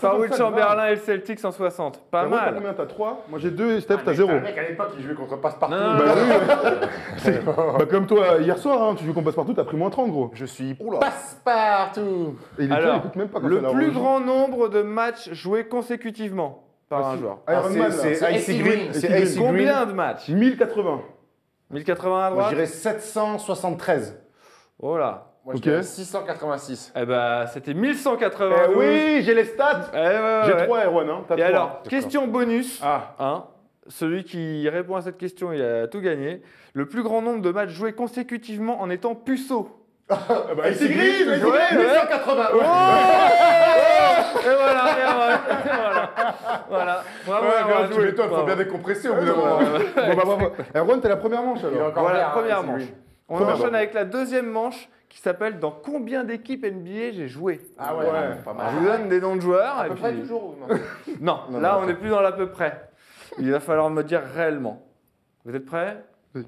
Par Will 55, Chamberlain et le Celtics en 60. Pas Erwan, t'as mal. combien? T'as 3? Moi j'ai 2 et Steph, t'as 0. Le mec, à l'époque, il jouait contre Passepartout. Non, non, Bah non. oui. Bah comme toi hier soir, hein, tu joues qu'on passe partout, t'as pris moins 30 gros. Je suis Passepartout. Et il Alors, écoute même pas quand le ça la plus rejoue. grand nombre de matchs joués consécutivement par un joueur. Iron Man, là. C'est Icy Green. C'est Green. Icy Green. Combien de matchs 1080. 1080 à Moi, je droite. dirais 773. Oh là. Moi, je Ok. dirais 686. Eh ben, c'était 1180. Oui, j'ai les stats. J'ai 3 Erwan, hein. T'as Et 3. alors, question bonus. Ah. Hein, celui qui répond à cette question, il a tout gagné. Le plus grand nombre de matchs joués consécutivement en étant puceau. Bah, Icy Green, Icy Green, Ouais, 1180. Et voilà. Voilà. Bravo, Erwan. Tu m'étonnes, faut Bravo. bien décompresser au bout d'un moment. Bon, bah, bravo. Erwan, t'es la première manche Il est alors. encore Voilà, vert, première Icy manche. Green. On Première enchaîne manche. avec la deuxième manche qui s'appelle Dans combien d'équipes NBA j'ai joué. Ah ouais, Ouais. pas Alors, mal. je vous donne des noms de joueurs. À et peu près puis- toujours ou non? Non, Non, là non, on attends. n'est plus dans l'à peu près. Il va falloir me dire réellement. Vous êtes prêts Oui.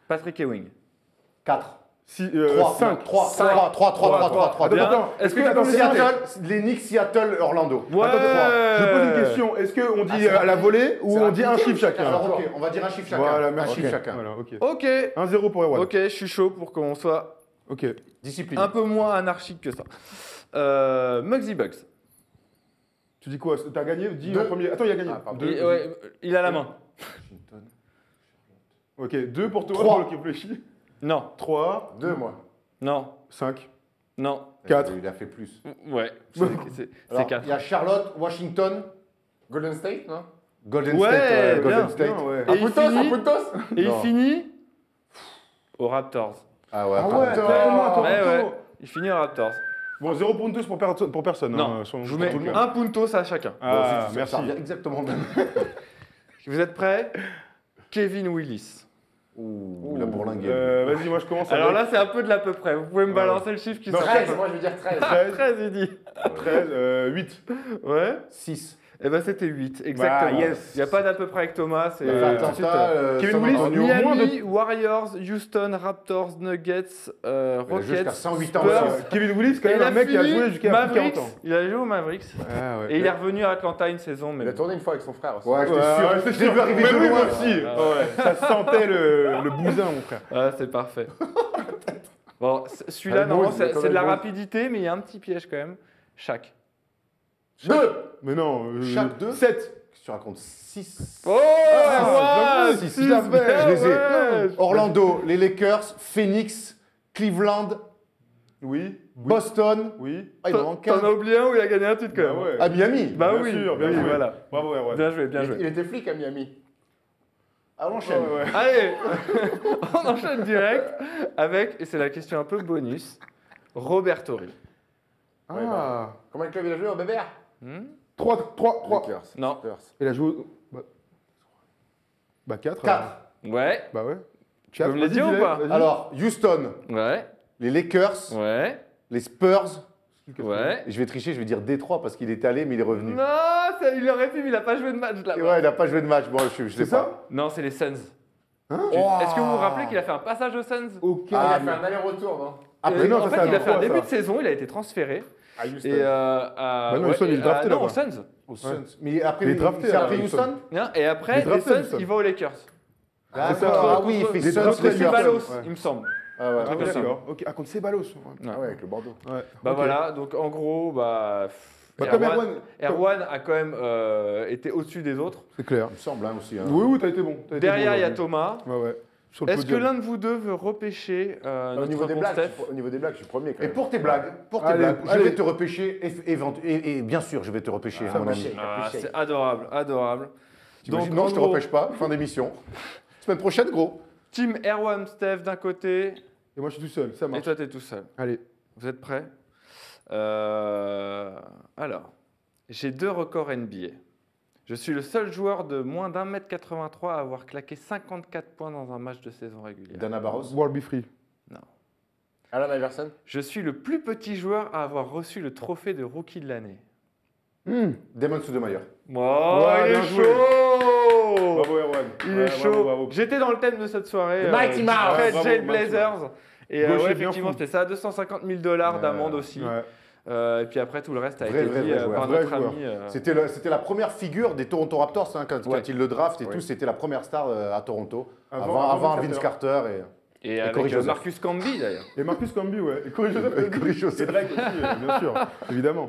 Patrick Ewing. 4. 3, 5. 3. Bien. Attends, Est-ce que tu attends, peux me c'est dire Seattle. Les Knicks, Seattle, Orlando. Ouais. Attends, je pose une question. Est-ce qu'on dit à la volée ou c'est on dit un rapide. chiffre chacun? Alors, ok, on va dire un chiffre chacun. Voilà, un merci. chiffre chacun. Voilà, ok. Ok. 1-0 pour Erwan. Ok, je suis chaud pour qu'on soit Ok. Discipline. un peu moins anarchique que ça. Muggsy Bugs. Tu dis quoi? T'as gagné? Dis Deux. en premier. Attends, il a gagné. Ah, pardon. Deux. Il a la main. Ok, 2 pour toi, Trois. pour le qui réfléchit. Non, 3, 2, moi. non, 5. non. 4. Il a fait plus. Ouais, c'est Alors, 4. il y a Charlotte, Washington, Golden State, non? Golden Ouais, State. bien, Golden State. Bien, ouais. Et Un il Puntos, finit- un Puntos? Et il Non. finit aux Raptors. Ah ouais, Ah attends. ouais, tellement, Toronto. Ouais. Il finit aux Raptors. Bon, 0 puntos pour personne. Non, hein, je vous mets tout le monde. un puntos à chacun. Ah, Ça merci. revient exactement au même. Vous êtes prêts? Kevin Willis. Ouh, la bourlingue. Vas-y, moi je commence Alors avec là, c'est un peu de l'à peu près. Vous pouvez me balancer le chiffre qui Non, sort. 13, moi je vais dire 13. 13, il dit. 13, 8. Ouais. 6. Eh ben c'était 8, exactement. Bah, yes. Il n'y a pas d'à peu près avec Thomas. C'est Atlanta, Kevin San Willis, Antonio. moins Miami, Warriors, Houston, Raptors, Nuggets, Rockets, jusqu'à 108 ans Spurs. aussi. Kevin Willis, quand Et même il a un mec qui a fini joué jusqu'à plus de Mavericks. 40 ans. Il a joué aux Mavericks. Ah ouais. Et il est revenu à Atlanta une saison. Mais Il a tourné une fois avec son frère aussi. Ouais, j'étais Ouais, sûr. ouais, c'est Je l'ai sûr. vu arriver Mais de oui, loin. moi aussi. Ah Ouais, ça sentait le bousin, mon frère. Ah, c'est parfait. Bon, celui-là, Ah, normalement, Bruce, il a quand c'est de la même rapidité, mais il y a un petit piège quand même. Chaque. 2. Mais non. Chaque 2. 7. Qu'est-ce que tu racontes? 6. Oh, Ah, ouais, six, six, je l'avais, bien, je les ai. ouais. Orlando, les Lakers, Phoenix, Cleveland, Oui. Boston. Oui. Ah, il en manque T'en un. as oublié un où il a gagné un titre quand Bah même. ouais. À Miami. Bah Bien oui, sûr, bien oui, joué. voilà. Bravo, Erwan. Bien joué, bien Il joué. était flic à Miami. Ah, on enchaîne. Ouais, ouais. Allez, on enchaîne direct avec, et c'est la question un peu bonus, Roberto Ri. Ouais, Ah. Combien de clubs il a joué au BBR? 3. Lakers. Non. Spurs. Il a joué. Bah 4. 4. Ouais, Bah ouais. Tu peux me les dire ou pas? Alors, Houston, ouais, les Lakers, ouais, les Spurs. ouais. Et je vais tricher, je vais dire Détroit parce qu'il est allé, mais il est revenu. Non, il aurait pu, mais il n'a pas joué de match là. Et ouais, il n'a pas joué de match. Bon, je C'est sais ça pas. Non, c'est les Suns. Hein Est-ce que vous vous rappelez qu'il a fait un passage aux Suns? Ok. Il a fait un aller-retour, non? Après, non, en ça, fait, c'est il a à fait un Détroit, début ça. de saison, il a été transféré. À Houston. Et Bah non, Houston, il est drafté non, là-bas. aux Suns. aux Suns. Mais après, Il est drafté, c'est après là, Houston. Houston. Hein, et après, Il est les drafté, Suns, Houston. il va aux Lakers. D'accord. Ah oui, il fait Des Suns, draftés, C'est Lakers. Ceballos, Ouais. il me semble. Ah ouais. Ah oui, comme ça. d'accord. Ok. Ah, contre Ceballos. Ouais. Ah ouais, avec le Bordeaux. Ouais. Bah Ok. voilà, donc en gros, bah, Bah, comme Erwan a quand même été au-dessus des autres. C'est clair. Il me semble hein, aussi. Hein. Oui, oui, t'as été bon. T'as été Derrière, bon il y a aujourd'hui. Thomas. Ouais, ouais. Sur le Est-ce que podium. l'un de vous deux veut repêcher Au notre niveau des bon blagues, Steph? au niveau des blagues, je suis premier quand Et même. pour tes blagues, Allez, je allez. vais te repêcher et bien sûr, je vais te repêcher, Ça mon marche. ami. Ah, c'est adorable, adorable. T'imagines Donc, non, en je te gros, repêche pas. Fin d'émission. Semaine prochaine, gros. Team Erwan Steph d'un côté, Et moi, je suis tout seul. Ça et marche. toi, t'es tout seul. Allez. Vous êtes prêts? Alors, j'ai 2 records NBA. Je suis le seul joueur de moins d'1m83 à avoir claqué 54 points dans un match de saison régulière. Dana Barros. World Be Free. Alan Iverson? Je suis le plus petit joueur à avoir reçu le trophée de rookie de l'année. Damon Sotomayor. Oh, Ouais, il est bien joué. chaud! Bravo, Erwan. Il Ouais, est chaud. bravo. J'étais dans le thème de cette soirée. Mighty Mouse. Red Bravo, Jail Mighty Blazers. Et Gaucher ouais, bien effectivement, fou. c'était ça, 250 000 $ d'amende aussi. Ouais. Et puis après, tout le reste a Vrai été dit joueur, par vrai notre joueur. ami. C'était la première figure des Toronto Raptors hein, quand Ouais. ils le draft et Oui. tout. C'était la première star à Toronto. Avant Avant Vince Vince Carter. Et Corey avec Joseph. Marcus Camby d'ailleurs. Et Marcus Camby, ouais. Et Corey Joseph. Et Corey Joseph. Et Drake aussi, bien sûr. Évidemment.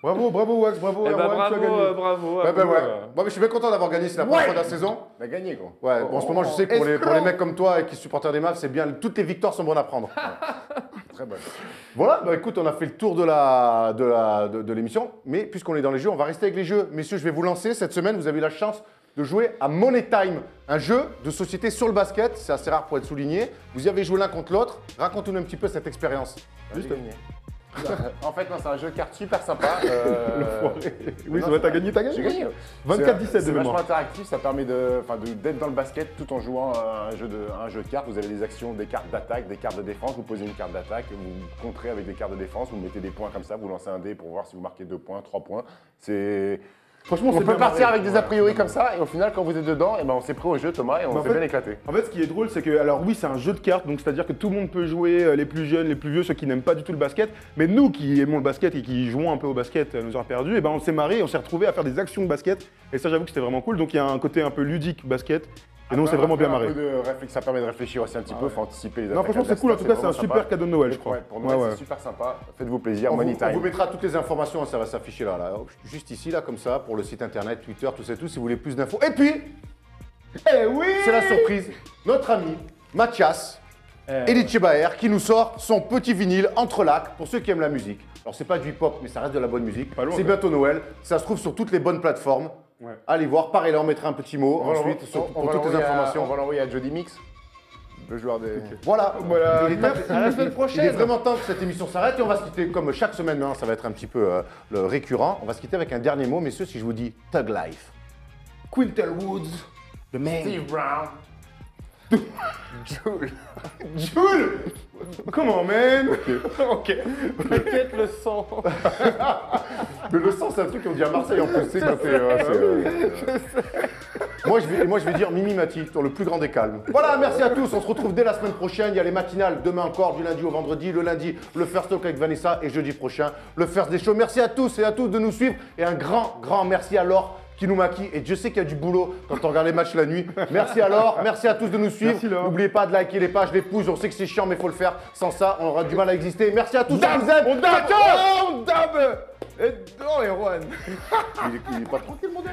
Bravo, Wax, bravo, Eh ben, Erwan, tu as gagné. bravo. à Ouais, ben vous, ouais. Bon, mais je suis bien content d'avoir gagné. C'est la première fois de la saison. On a gagné, quoi. Ouais, bon, en ce moment, je sais que pour les mecs comme toi et qui supportent des Mavs, c'est bien. Toutes les victoires sont bonnes à prendre. Très bonne. Voilà, bah écoute, on a fait le tour de l'émission. Mais puisqu'on est dans les jeux, on va rester avec les jeux. Messieurs, je vais vous lancer. Cette semaine, vous avez eu la chance de jouer à Money Time, un jeu de société sur le basket. C'est assez rare pour être souligné. Vous y avez joué l'un contre l'autre. Raconte-nous un petit peu cette expérience. Juste gagné. En fait, non, c'est un jeu de cartes super sympa. Oui, non, ça va, t'as gagné. J'ai gagné. 24-17 C'est de vachement mémoire. interactif, ça permet d'être dans le basket tout en jouant à un jeu de cartes. Vous avez des actions, des cartes d'attaque, des cartes de défense. Vous posez une carte d'attaque, vous contrez avec des cartes de défense, vous mettez des points comme ça, vous lancez un dé pour voir si vous marquez 2 points, 3 points. Franchement, On c'est peut bien partir marré. avec des a priori comme ça, et au final, quand vous êtes dedans, on s'est pris au jeu, Thomas, et on Mais en s'est fait- bien éclaté. En fait, ce qui est drôle, c'est que, alors oui, c'est un jeu de cartes, donc c'est-à-dire que tout le monde peut jouer, les plus jeunes, les plus vieux, ceux qui n'aiment pas du tout le basket. Mais nous qui aimons le basket et qui jouons un peu au basket, nous aura perdu, et ben on s'est marré, on s'est retrouvés à faire des actions de basket. Et ça, j'avoue que c'était vraiment cool. Donc il y a un côté un peu ludique basket. Et nous, on s'est vraiment bien marré. Ça permet de réfléchir aussi un petit peu, faut anticiper les attaques. Non, franchement, c'est cool. En tout cas, c'est un vraiment super sympa. cadeau de Noël, je crois. Ouais, pour Noël, Ouais, c'est super sympa. Faites-vous plaisir, On Money vous, on vous Time. mettra toutes les informations, ça va s'afficher là, juste ici, là, comme ça, pour le site internet, Twitter, tout ça, tout, si vous voulez plus d'infos. Et puis, Eh oui c'est la surprise, notre ami Mathias Elie Baer qui nous sort son petit vinyle Entrelacs pour ceux qui aiment la musique. Alors, c'est pas du hip-hop, mais ça reste de la bonne musique. Pas loin, C'est quoi. bientôt Noël, ça se trouve sur toutes les bonnes plateformes. Ouais. Allez voir, pareil, là, on mettra un petit mot ensuite pour toutes les informations. On va l'envoyer à Jody Mix, le joueur des. Voilà, Voilà. Il est temps- À la semaine Il est prochaine. vraiment temps que cette émission s'arrête et on va se quitter comme chaque semaine, hein, ça va être un petit peu le récurrent. On va se quitter avec un dernier mot, messieurs, si je vous dis Thug Life. Quintel Woods, the man. Steve Brown. Jules. Jules Comment, man Ok. T'inquiète le sang. Mais le sang, c'est un truc qu'on dit à Marseille en plus. C'est quand Moi, je vais dire Mimi Mati, pour le plus grand des calmes. Voilà, merci à tous. On se retrouve dès la semaine prochaine. Il y a les matinales demain encore, du lundi au vendredi. Le lundi, le First Talk avec Vanessa et jeudi prochain, le First des Shows. Merci à tous et à toutes de nous suivre. Et un grand merci à Laure qui nous maquille. Et Dieu sait qu'il y a du boulot quand on regarde les matchs la nuit. Merci à Laure. Merci à tous de nous suivre. Merci, Laure. N'oubliez pas de liker les pages, les pouces. On sait que c'est chiant, mais il faut le faire. Sans ça, on aura du mal à exister. Merci à tous. On vous aime. On dab Ciao. On dab Et non, Erwan Il est pas tranquille, mon gars.